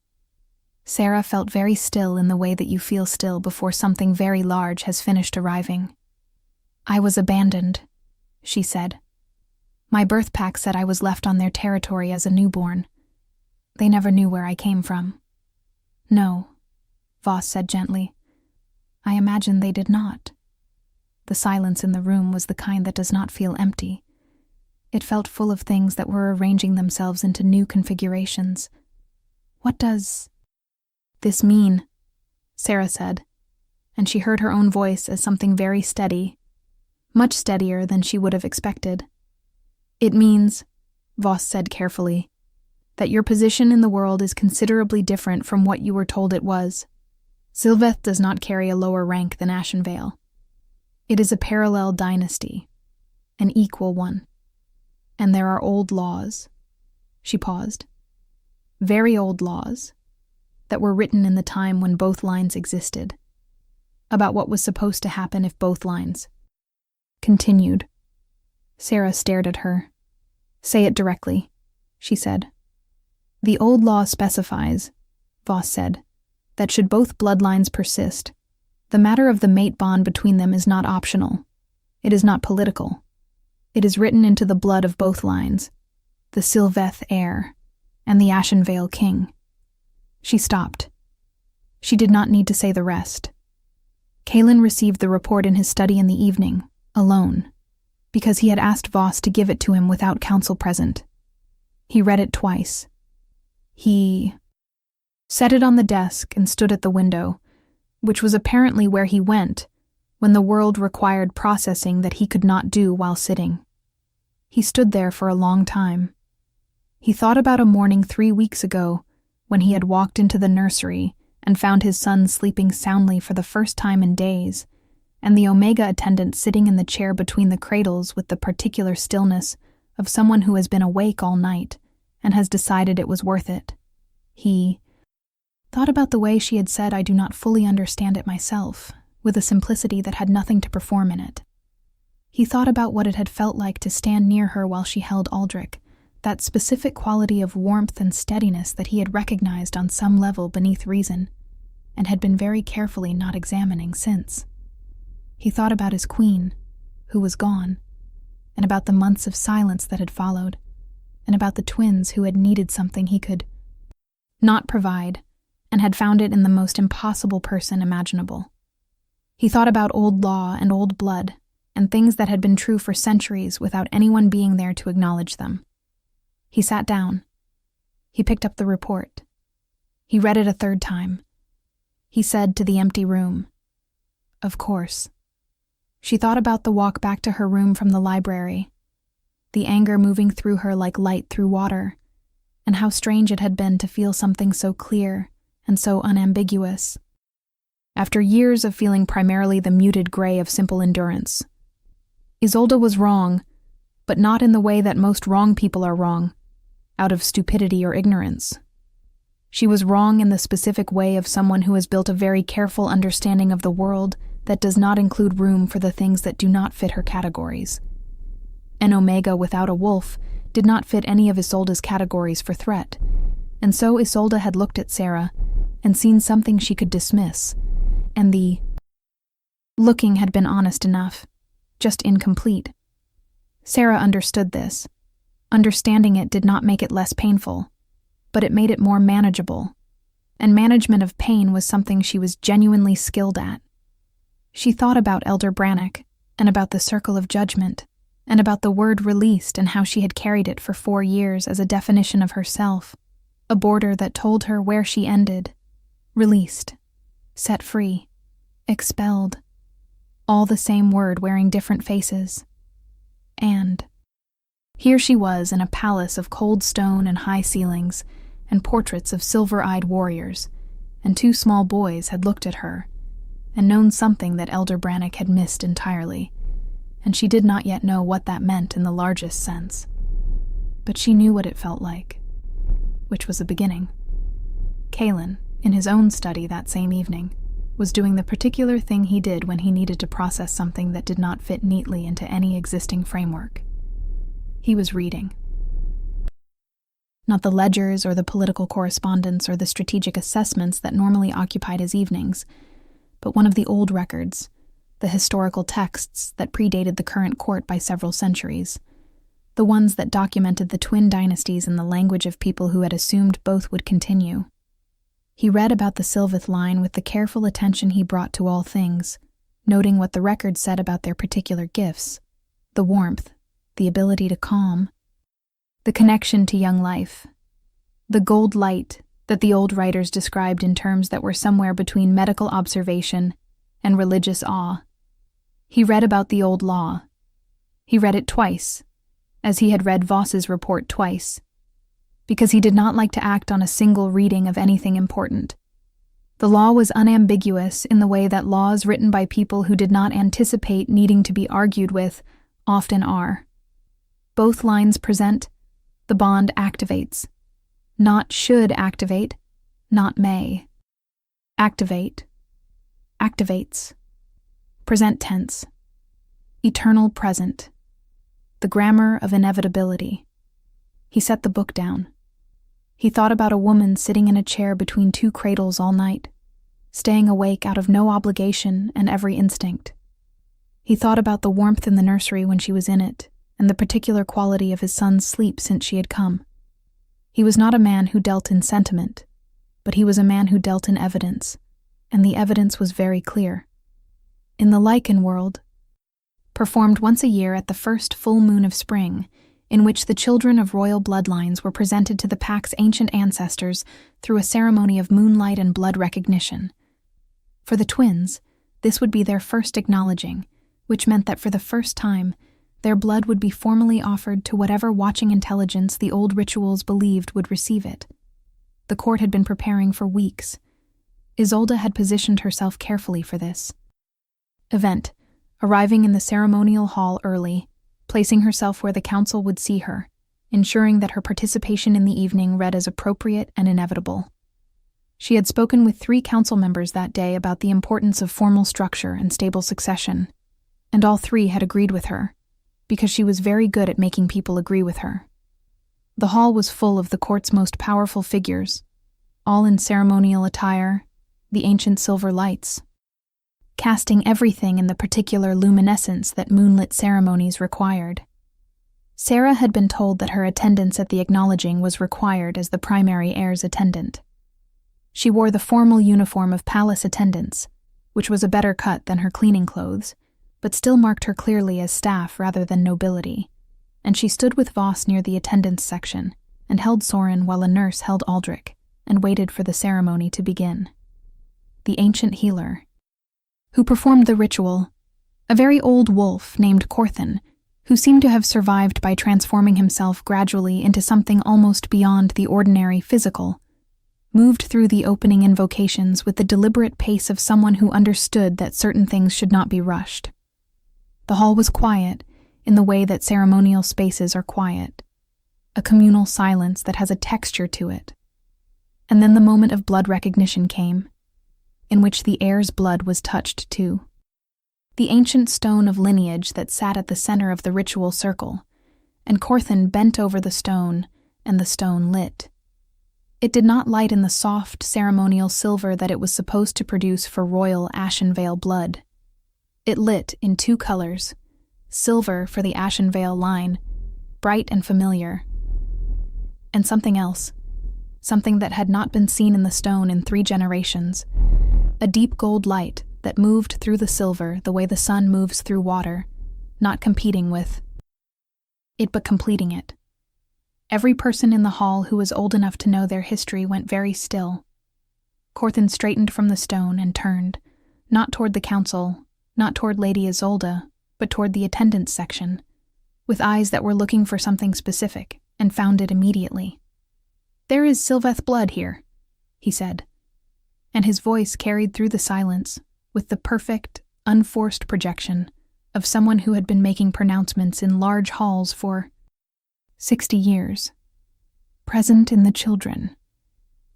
Sarah felt very still in the way that you feel still before something very large has finished arriving. "I was abandoned," she said. "My birth pack said I was left on their territory as a newborn. They never knew where I came from." "No," Voss said gently. "I imagine they did not." The silence in the room was the kind that does not feel empty. It felt full of things that were arranging themselves into new configurations. "What does this mean?" Sarah said, and she heard her own voice as something very steady, much steadier than she would have expected. "It means," Voss said carefully, "that your position in the world is considerably different from what you were told it was. Sylveth does not carry a lower rank than Ashenvale. It is a parallel dynasty, an equal one. And there are old laws," she paused, "very old laws, that were written in the time when both lines existed, about what was supposed to happen if both lines continued." Sarah stared at her. "Say it directly," she said. The old law specifies, Voss said, that should both bloodlines persist, the matter of the mate bond between them is not optional. It is not political. It is written into the blood of both lines, the Sylveth heir and the Ashenvale king. She stopped. She did not need to say the rest. Kalin received the report in his study in the evening, alone, because he had asked Voss to give it to him without counsel present. He read it twice. He set it on the desk and stood at the window, which was apparently where he went when the world required processing that he could not do while sitting. He stood there for a long time. He thought about a morning 3 weeks ago when he had walked into the nursery and found his son sleeping soundly for the first time in days, and the Omega attendant sitting in the chair between the cradles with the particular stillness of someone who has been awake all night and has decided it was worth it. He thought about the way she had said, "I do not fully understand it myself," with a simplicity that had nothing to perform in it. He thought about what it had felt like to stand near her while she held Aldrich, that specific quality of warmth and steadiness that he had recognized on some level beneath reason, and had been very carefully not examining since. He thought about his queen, who was gone, and about the months of silence that had followed, and about the twins who had needed something he could not provide, and had found it in the most impossible person imaginable. He thought about old law and old blood, and things that had been true for centuries without anyone being there to acknowledge them. He sat down. He picked up the report. He read it a third time. He said to the empty room, "Of course." She thought about the walk back to her room from the library, the anger moving through her like light through water, and how strange it had been to feel something so clear and so unambiguous. After years of feeling primarily the muted gray of simple endurance. Isolde was wrong, but not in the way that most wrong people are wrong, out of stupidity or ignorance. She was wrong in the specific way of someone who has built a very careful understanding of the world that does not include room for the things that do not fit her categories. An Omega without a wolf did not fit any of Isolde's categories for threat, and so Isolde had looked at Sarah and seen something she could dismiss, and the looking had been honest enough, just incomplete. Sarah understood this. Understanding it did not make it less painful, but it made it more manageable, and management of pain was something she was genuinely skilled at. She thought about Elder Brannock, and about the circle of judgment, and about the word released and how she had carried it for 4 years as a definition of herself, a border that told her where she ended. Released, set free, expelled, all the same word wearing different faces. And here she was in a palace of cold stone and high ceilings, and portraits of silver-eyed warriors, and 2 small boys had looked at her, and known something that Elder Brannock had missed entirely, and she did not yet know what that meant in the largest sense. But she knew what it felt like, which was a beginning. Kalin, in his own study that same evening, was doing the particular thing he did when he needed to process something that did not fit neatly into any existing framework. He was reading. Not the ledgers or the political correspondence or the strategic assessments that normally occupied his evenings, but one of the old records, the historical texts that predated the current court by several centuries, the ones that documented the twin dynasties in the language of people who had assumed both would continue. He read about the Sylveth line with the careful attention he brought to all things, noting what the records said about their particular gifts, the warmth, the ability to calm, the connection to young life, the gold light that the old writers described in terms that were somewhere between medical observation and religious awe. He read about the old law. He read it twice, as he had read Voss's report twice, because he did not like to act on a single reading of anything important. The law was unambiguous in the way that laws written by people who did not anticipate needing to be argued with often are. Both lines present, the bond activates. Not should activate, not may. Activate. Activates. Present tense. Eternal present. The grammar of inevitability. He set the book down. He thought about a woman sitting in a chair between two cradles all night, staying awake out of no obligation and every instinct. He thought about the warmth in the nursery when she was in it, and the particular quality of his son's sleep since she had come. He was not a man who dealt in sentiment, but he was a man who dealt in evidence, and the evidence was very clear. In the lichen world, performed once a year at the first full moon of spring, in which the children of royal bloodlines were presented to the pack's ancient ancestors through a ceremony of moonlight and blood recognition. For the twins, this would be their first acknowledging, which meant that for the first time, their blood would be formally offered to whatever watching intelligence the old rituals believed would receive it. The court had been preparing for weeks. Isolde had positioned herself carefully for this event, arriving in the ceremonial hall early, placing herself where the council would see her, ensuring that her participation in the evening read as appropriate and inevitable. She had spoken with 3 council members that day about the importance of formal structure and stable succession, and all 3 had agreed with her, because she was very good at making people agree with her. The hall was full of the court's most powerful figures, all in ceremonial attire, the ancient silver lights, casting everything in the particular luminescence that moonlit ceremonies required. Sarah had been told that her attendance at the acknowledging was required as the primary heir's attendant. She wore the formal uniform of palace attendants, which was a better cut than her cleaning clothes, but still marked her clearly as staff rather than nobility, and she stood with Voss near the attendance section and held Soren while a nurse held Aldrich and waited for the ceremony to begin. The ancient healer, who performed the ritual, a very old wolf named Corthin, who seemed to have survived by transforming himself gradually into something almost beyond the ordinary physical, moved through the opening invocations with the deliberate pace of someone who understood that certain things should not be rushed. The hall was quiet in the way that ceremonial spaces are quiet, a communal silence that has a texture to it. And then the moment of blood recognition came, in which the heir's blood was touched too. The ancient stone of lineage that sat at the center of the ritual circle, and Corthin bent over the stone, and the stone lit. It did not light in the soft, ceremonial silver that it was supposed to produce for royal Ashenvale blood. It lit in 2 colors, silver for the Ashenvale line, bright and familiar, and something else, something that had not been seen in the stone in 3 generations, a deep gold light that moved through the silver the way the sun moves through water, not competing with it but completing it. Every person in the hall who was old enough to know their history went very still. Corthin straightened from the stone and turned, not toward the council, not toward Lady Isolde, but toward the attendance section, with eyes that were looking for something specific, and found it immediately. "There is Sylveth blood here," he said, and his voice carried through the silence with the perfect, unforced projection of someone who had been making pronouncements in large halls for 60 years. "Present in the children,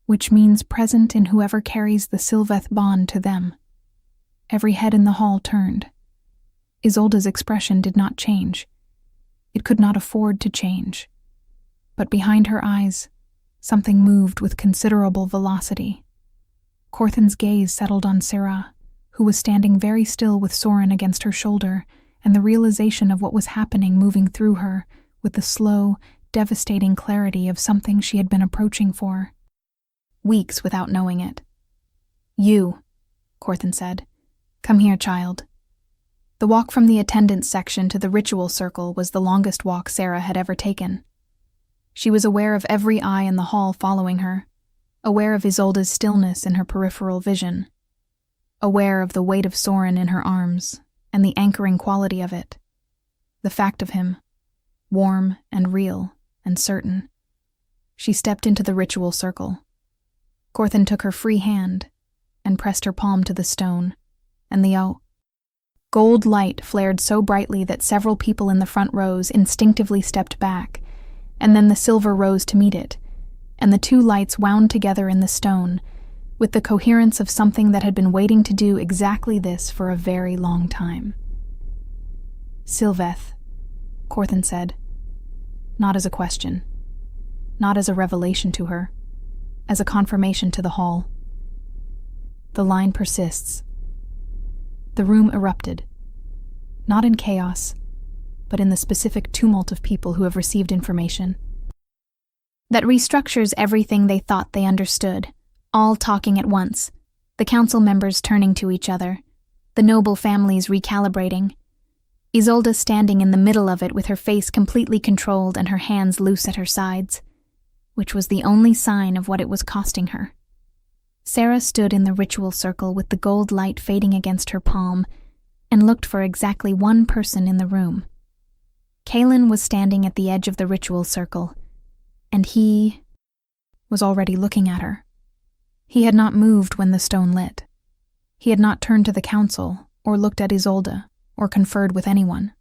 which means present in whoever carries the Sylveth bond to them." Every head in the hall turned. Isolde's expression did not change. It could not afford to change. But behind her eyes, something moved with considerable velocity. Corthin's gaze settled on Sarah, who was standing very still with Soren against her shoulder, and the realization of what was happening moving through her with the slow, devastating clarity of something she had been approaching for weeks without knowing it. "You," Corthin said. "Come here, child." The walk from the attendance section to the ritual circle was the longest walk Sarah had ever taken. She was aware of every eye in the hall following her, aware of Isolde's stillness in her peripheral vision, aware of the weight of Soren in her arms and the anchoring quality of it, the fact of him, warm and real and certain. She stepped into the ritual circle. Corthin took her free hand and pressed her palm to the stone, and the gold light flared so brightly that several people in the front rows instinctively stepped back, and then the silver rose to meet it, and the 2 lights wound together in the stone, with the coherence of something that had been waiting to do exactly this for a very long time. "Sylveth," Corthin said, not as a question. not as a revelation to her, as a confirmation to the hall. The line persists. The room erupted, not in chaos, but in the specific tumult of people who have received information that restructures everything they thought they understood, all talking at once, the council members turning to each other, the noble families recalibrating, Isolde standing in the middle of it with her face completely controlled and her hands loose at her sides, which was the only sign of what it was costing her. Sarah stood in the ritual circle with the gold light fading against her palm and looked for exactly one person in the room. Kaelin was standing at the edge of the ritual circle, and he was already looking at her. He had not moved when the stone lit. He had not turned to the council or looked at Isolde or conferred with anyone.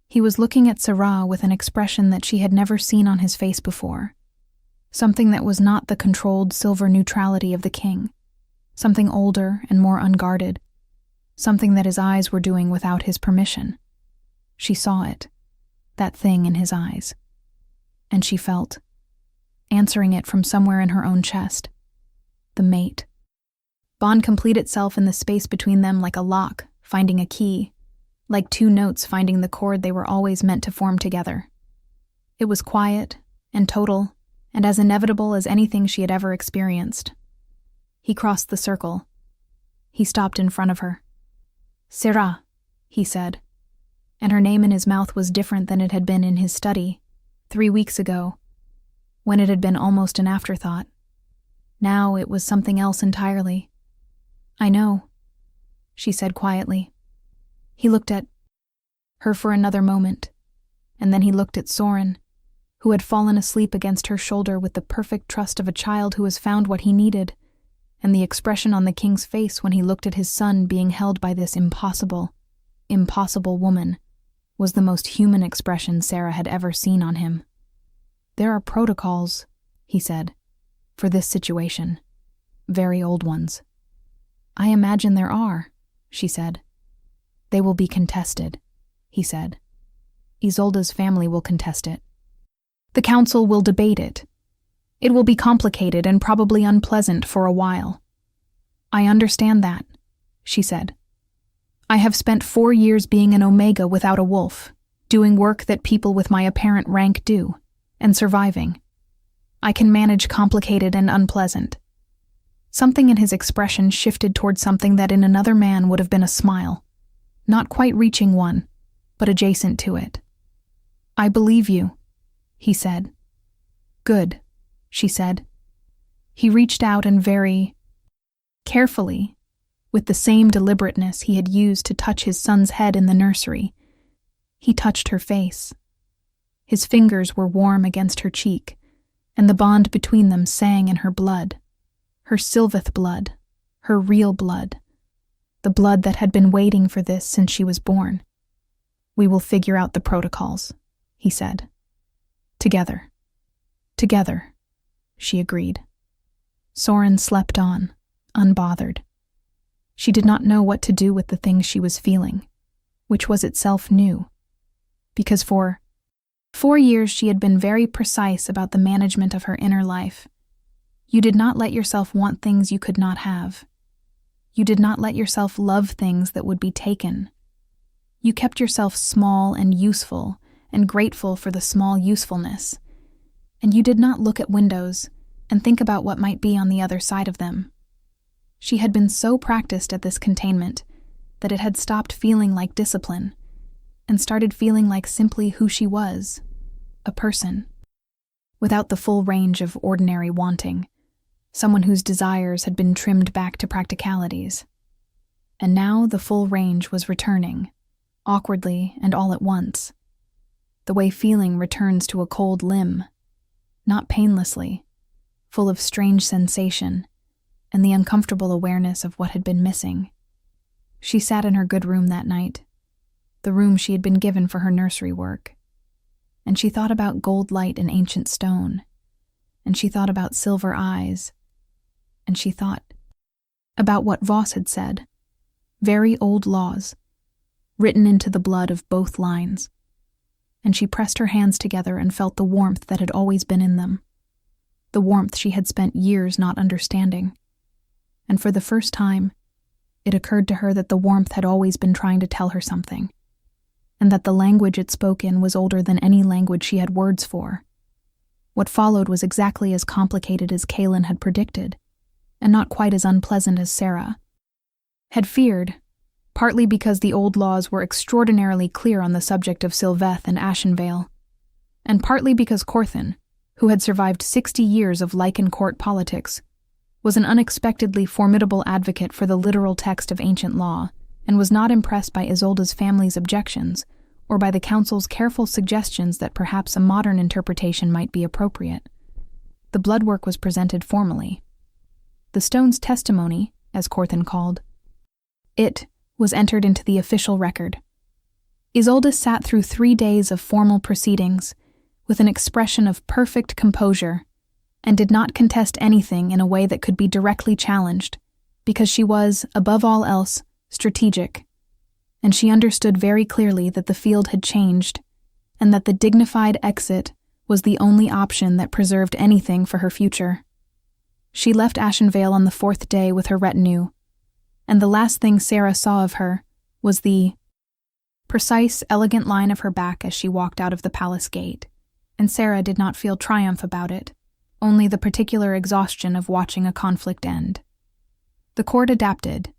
He was looking at Sarah with an expression that she had never seen on his face before. Something that was not the controlled silver neutrality of the king. Something older and more unguarded. Something that his eyes were doing without his permission. She saw it, that thing in his eyes. And she felt, answering it from somewhere in her own chest, the mate. Bond complete itself in the space between them like a lock finding a key, like two notes finding the chord they were always meant to form together. It was quiet and total and as inevitable as anything she had ever experienced. He crossed the circle. He stopped in front of her. "Sarah," he said, and her name in his mouth was different than it had been in his study 3 weeks ago, when it had been almost an afterthought. Now it was something else entirely. "I know," she said quietly. He looked at her for another moment, and then he looked at Soren, who had fallen asleep against her shoulder with the perfect trust of a child who has found what he needed, and the expression on the king's face when he looked at his son being held by this impossible woman was the most human expression Sarah had ever seen on him. "There are protocols," he said, "for this situation. Very old ones." "I imagine there are," she said. "They will be contested," he said. "Isolde's family will contest it. The council will debate it. It will be complicated and probably unpleasant for a while." "I understand that," she said. "I have spent 4 years being an Omega without a wolf, doing work that people with my apparent rank do, and surviving. I can manage complicated and unpleasant." Something in his expression shifted toward something that in another man would have been a smile, not quite reaching one, but adjacent to it. "I believe you," he said. "Good," she said. He reached out and very carefully, with the same deliberateness he had used to touch his son's head in the nursery, he touched her face. His fingers were warm against her cheek, and the bond between them sang in her blood, her Sylveth blood, her real blood, the blood that had been waiting for this since she was born. "We will figure out the protocols," he said. Together, she agreed. Soren slept on, unbothered. She did not know what to do with the things she was feeling, which was itself new, because for 4 years she had been very precise about the management of her inner life. You did not let yourself want things you could not have. You did not let yourself love things that would be taken. You kept yourself small and useful and grateful for the small usefulness, and you did not look at windows and think about what might be on the other side of them. She had been so practiced at this containment that it had stopped feeling like discipline and started feeling like simply who she was, a person, without the full range of ordinary wanting, someone whose desires had been trimmed back to practicalities. And now the full range was returning, awkwardly and all at once, the way feeling returns to a cold limb, not painlessly, full of strange sensation and the uncomfortable awareness of what had been missing. She sat in her good room that night, the room she had been given for her nursery work, and she thought about gold light and ancient stone, and she thought about silver eyes, and she thought about what Voss had said, very old laws, written into the blood of both lines, and she pressed her hands together and felt the warmth that had always been in them. the warmth she had spent years not understanding. And for the first time, it occurred to her that the warmth had always been trying to tell her something, and that the language it spoke in was older than any language she had words for. What followed was exactly as complicated as Kaelin had predicted, and not quite as unpleasant as Sarah had feared, partly because the old laws were extraordinarily clear on the subject of Sylveth and Ashenvale, and partly because Corthin, who had survived 60 years of Lycan court politics, was an unexpectedly formidable advocate for the literal text of ancient law, and was not impressed by Isolde's family's objections, or by the council's careful suggestions that perhaps a modern interpretation might be appropriate. The bloodwork was presented formally. The stone's testimony, as Corthin called it, was entered into the official record. Isolde sat through 3 days of formal proceedings with an expression of perfect composure, and did not contest anything in a way that could be directly challenged, because she was, above all else, strategic, and she understood very clearly that the field had changed, and that the dignified exit was the only option that preserved anything for her future. She left Ashenvale on the 4th day with her retinue, and the last thing Sarah saw of her was the precise, elegant line of her back as she walked out of the palace gate, and Sarah did not feel triumph about it, only the particular exhaustion of watching a conflict end. The court adapted,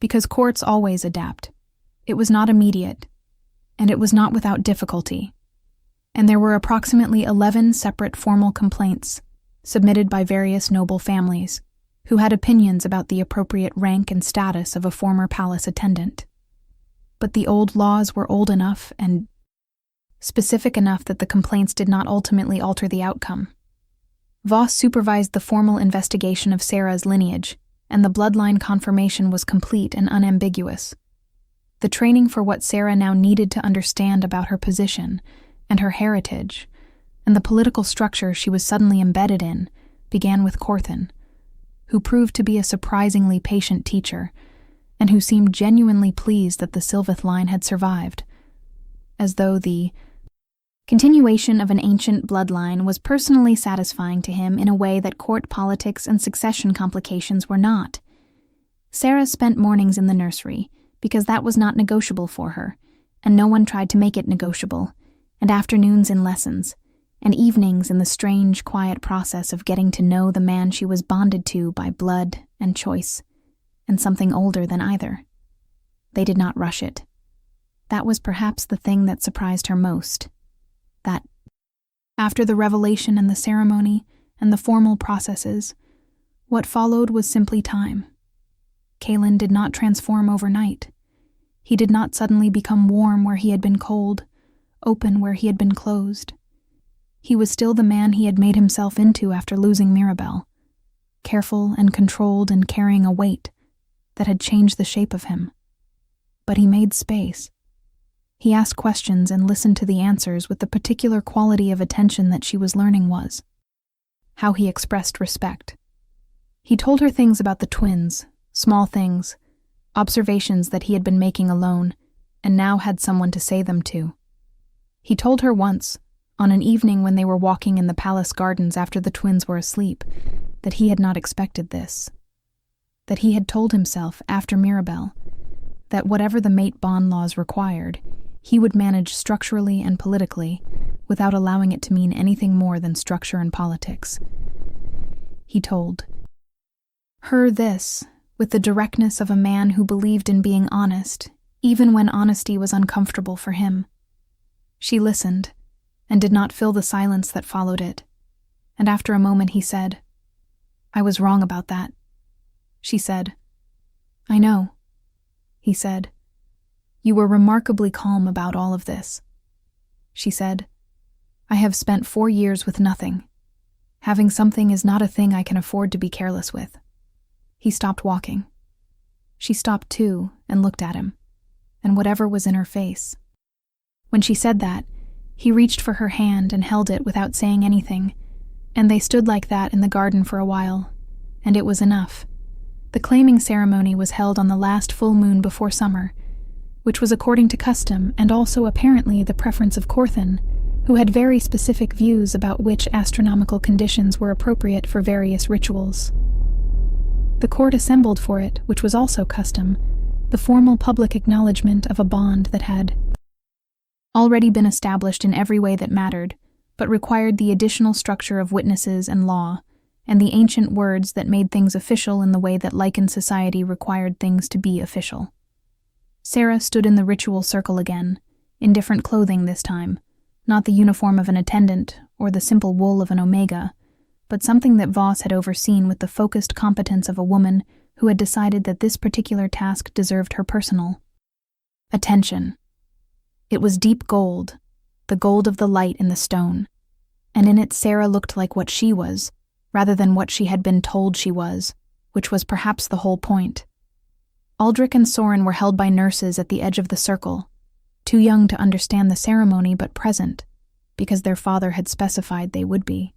because courts always adapt. It was not immediate, and it was not without difficulty, and there were approximately 11 separate formal complaints submitted by various noble families who had opinions about the appropriate rank and status of a former palace attendant. But the old laws were old enough and specific enough that the complaints did not ultimately alter the outcome. Voss supervised the formal investigation of Sarah's lineage, and the bloodline confirmation was complete and unambiguous. The training for what Sarah now needed to understand about her position and her heritage, and the political structure she was suddenly embedded in, began with Corthin, who proved to be a surprisingly patient teacher, and who seemed genuinely pleased that the Sylveth line had survived, as though the continuation of an ancient bloodline was personally satisfying to him in a way that court politics and succession complications were not. Sarah spent mornings in the nursery, because that was not negotiable for her, and no one tried to make it negotiable, and afternoons in lessons, and evenings in the strange, quiet process of getting to know the man she was bonded to by blood and choice, and something older than either. They did not rush it. That was perhaps the thing that surprised her most. That, after the revelation and the ceremony and the formal processes, what followed was simply time. Kaelin did not transform overnight. He did not suddenly become warm where he had been cold, open where he had been closed. He was still the man he had made himself into after losing Mirabelle, careful and controlled and carrying a weight that had changed the shape of him. But he made space. He asked questions and listened to the answers with the particular quality of attention that she was learning was. How he expressed respect. He told her things about the twins, small things, observations that he had been making alone, and now had someone to say them to. He told her once, on an evening when they were walking in the palace gardens after the twins were asleep, that he had not expected this. That he had told himself, after Mirabelle, that whatever the mate bond laws required, he would manage structurally and politically, without allowing it to mean anything more than structure and politics. He told her this, with the directness of a man who believed in being honest, even when honesty was uncomfortable for him. She listened, and did not fill the silence that followed it, and after a moment he said, "I was wrong about that." She said, "I know." He said, "You were remarkably calm about all of this." She said, "I have spent 4 years with nothing. Having something is not a thing I can afford to be careless with." He stopped walking. She stopped too and looked at him, and whatever was in her face. When she said that, he reached for her hand and held it without saying anything, and they stood like that in the garden for a while, and it was enough. The claiming ceremony was held on the last full moon before summer, which was according to custom and also apparently the preference of Corthin, who had very specific views about which astronomical conditions were appropriate for various rituals. The court assembled for it, which was also custom, the formal public acknowledgement of a bond that had already been established in every way that mattered, but required the additional structure of witnesses and law, and the ancient words that made things official in the way that lichened society required things to be official. Sarah stood in the ritual circle again, in different clothing this time, not the uniform of an attendant or the simple wool of an omega, but something that Voss had overseen with the focused competence of a woman who had decided that this particular task deserved her personal attention. It was deep gold, the gold of the light in the stone, and in it Sarah looked like what she was, rather than what she had been told she was, which was perhaps the whole point. Aldrich and Soren were held by nurses at the edge of the circle, too young to understand the ceremony but present, because their father had specified they would be,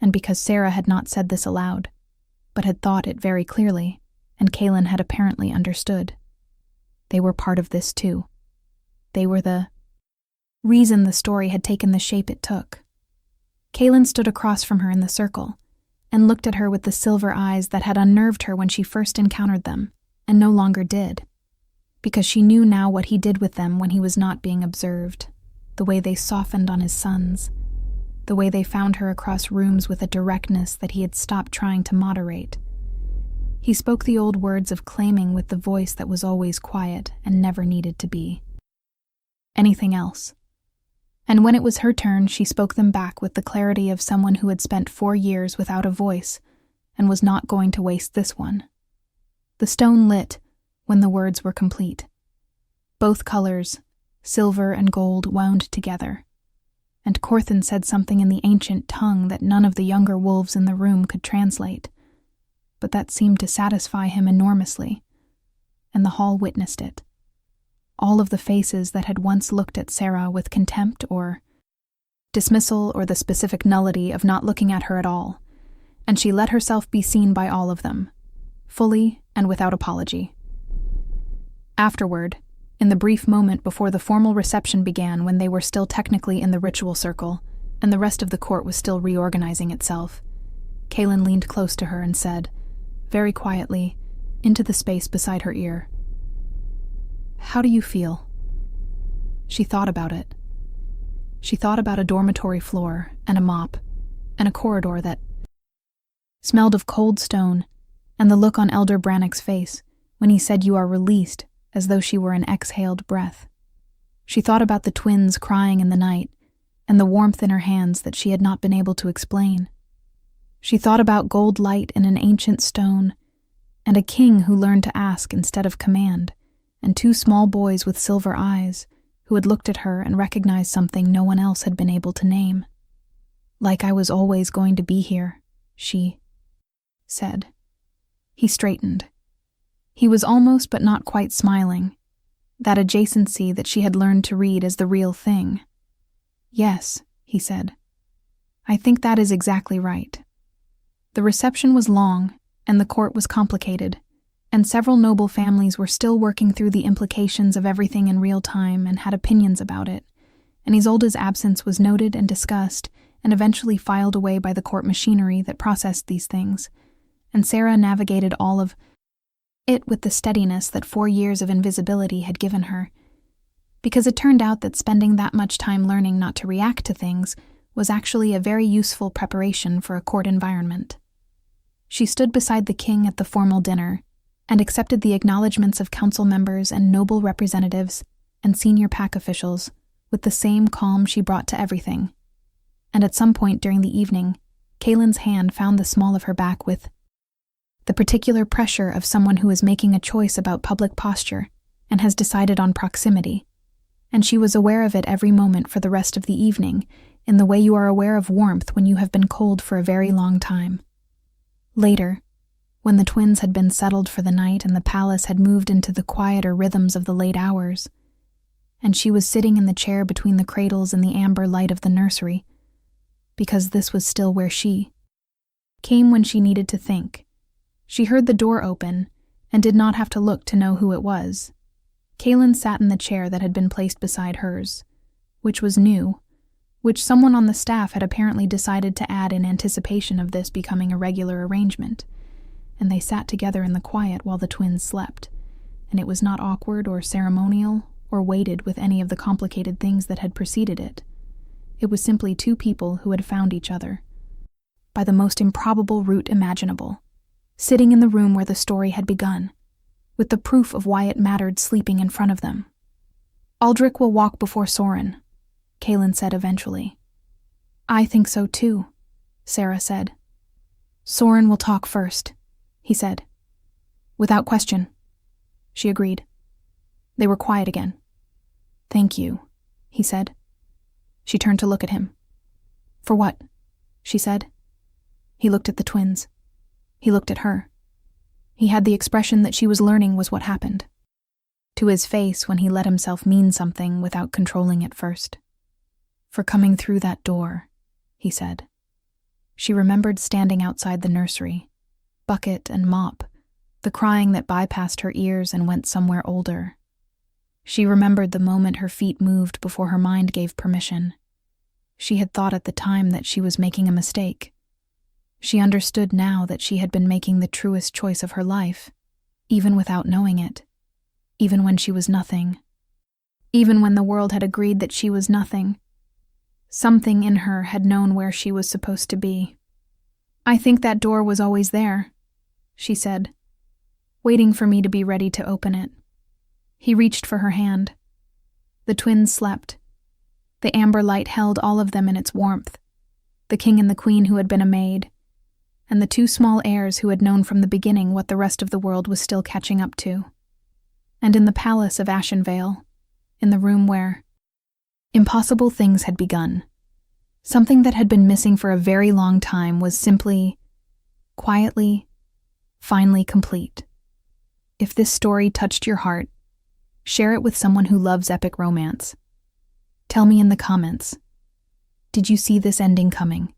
and because Sarah had not said this aloud, but had thought it very clearly, and Kaelin had apparently understood. They were part of this too. They were the reason the story had taken the shape it took. Kaelin stood across from her in the circle, and looked at her with the silver eyes that had unnerved her when she first encountered them, and no longer did, because she knew now what he did with them when he was not being observed, the way they softened on his sons, the way they found her across rooms with a directness that he had stopped trying to moderate. He spoke the old words of claiming with the voice that was always quiet and never needed to be anything else. And when it was her turn, she spoke them back with the clarity of someone who had spent 4 years without a voice and was not going to waste this one. The stone lit when the words were complete. Both colors, silver and gold, wound together. And Corthan said something in the ancient tongue that none of the younger wolves in the room could translate, but that seemed to satisfy him enormously, and the hall witnessed it. All of the faces that had once looked at Sarah with contempt or dismissal or the specific nullity of not looking at her at all, and she let herself be seen by all of them, fully and without apology. Afterward, in the brief moment before the formal reception began when they were still technically in the ritual circle, and the rest of the court was still reorganizing itself, Kaelin leaned close to her and said, very quietly, into the space beside her ear, "How do you feel?" She thought about it. She thought about a dormitory floor, and a mop, and a corridor that smelled of cold stone, and the look on Elder Brannock's face when he said "you are released," as though she were an exhaled breath. She thought about the twins crying in the night, and the warmth in her hands that she had not been able to explain. She thought about gold light in an ancient stone, and a king who learned to ask instead of command, and 2 small boys with silver eyes who had looked at her and recognized something no one else had been able to name. "Like I was always going to be here," she said. He straightened. He was almost but not quite smiling, that adjacency that she had learned to read as the real thing. "Yes," he said. "I think that is exactly right." The reception was long, and the court was complicated, and several noble families were still working through the implications of everything in real time and had opinions about it, and Isolde's absence was noted and discussed and eventually filed away by the court machinery that processed these things, and Sarah navigated all of it with the steadiness that 4 years of invisibility had given her, because it turned out that spending that much time learning not to react to things was actually a very useful preparation for a court environment. She stood beside the king at the formal dinner, and accepted the acknowledgments of council members and noble representatives and senior pack officials with the same calm she brought to everything. And at some point during the evening, Kaelin's hand found the small of her back with the particular pressure of someone who is making a choice about public posture and has decided on proximity, and she was aware of it every moment for the rest of the evening in the way you are aware of warmth when you have been cold for a very long time. Later, when the twins had been settled for the night and the palace had moved into the quieter rhythms of the late hours, and she was sitting in the chair between the cradles in the amber light of the nursery, because this was still where she came when she needed to think. She heard the door open and did not have to look to know who it was. Kaelin sat in the chair that had been placed beside hers, which was new, which someone on the staff had apparently decided to add in anticipation of this becoming a regular arrangement, and they sat together in the quiet while the twins slept, and it was not awkward or ceremonial or weighted with any of the complicated things that had preceded it. It was simply two people who had found each other, by the most improbable route imaginable, sitting in the room where the story had begun, with the proof of why it mattered sleeping in front of them. "Aldrich will walk before Soren," Kaelin said eventually. "I think so too," Sarah said. "Soren will talk first," he said. "Without question," she agreed. They were quiet again. "Thank you," he said. She turned to look at him. "For what?" she said. He looked at the twins. He looked at her. He had the expression that she was learning was what happened. To his face when he let himself mean something without controlling it first. "For coming through that door," he said. She remembered standing outside the nursery, bucket and mop, the crying that bypassed her ears and went somewhere older. She remembered the moment her feet moved before her mind gave permission. She had thought at the time that she was making a mistake. She understood now that she had been making the truest choice of her life, even without knowing it, even when she was nothing, even when the world had agreed that she was nothing. Something in her had known where she was supposed to be. "I think that door was always there," she said, waiting for me to be ready to open it. He reached for her hand. The twins slept. The amber light held all of them in its warmth, the king and the queen who had been a maid, and the two small heirs who had known from the beginning what the rest of the world was still catching up to. And in the palace of Ashenvale, in the room where impossible things had begun, something that had been missing for a very long time was simply, quietly, finally complete. If this story touched your heart, share it with someone who loves epic romance. Tell me in the comments, did you see this ending coming?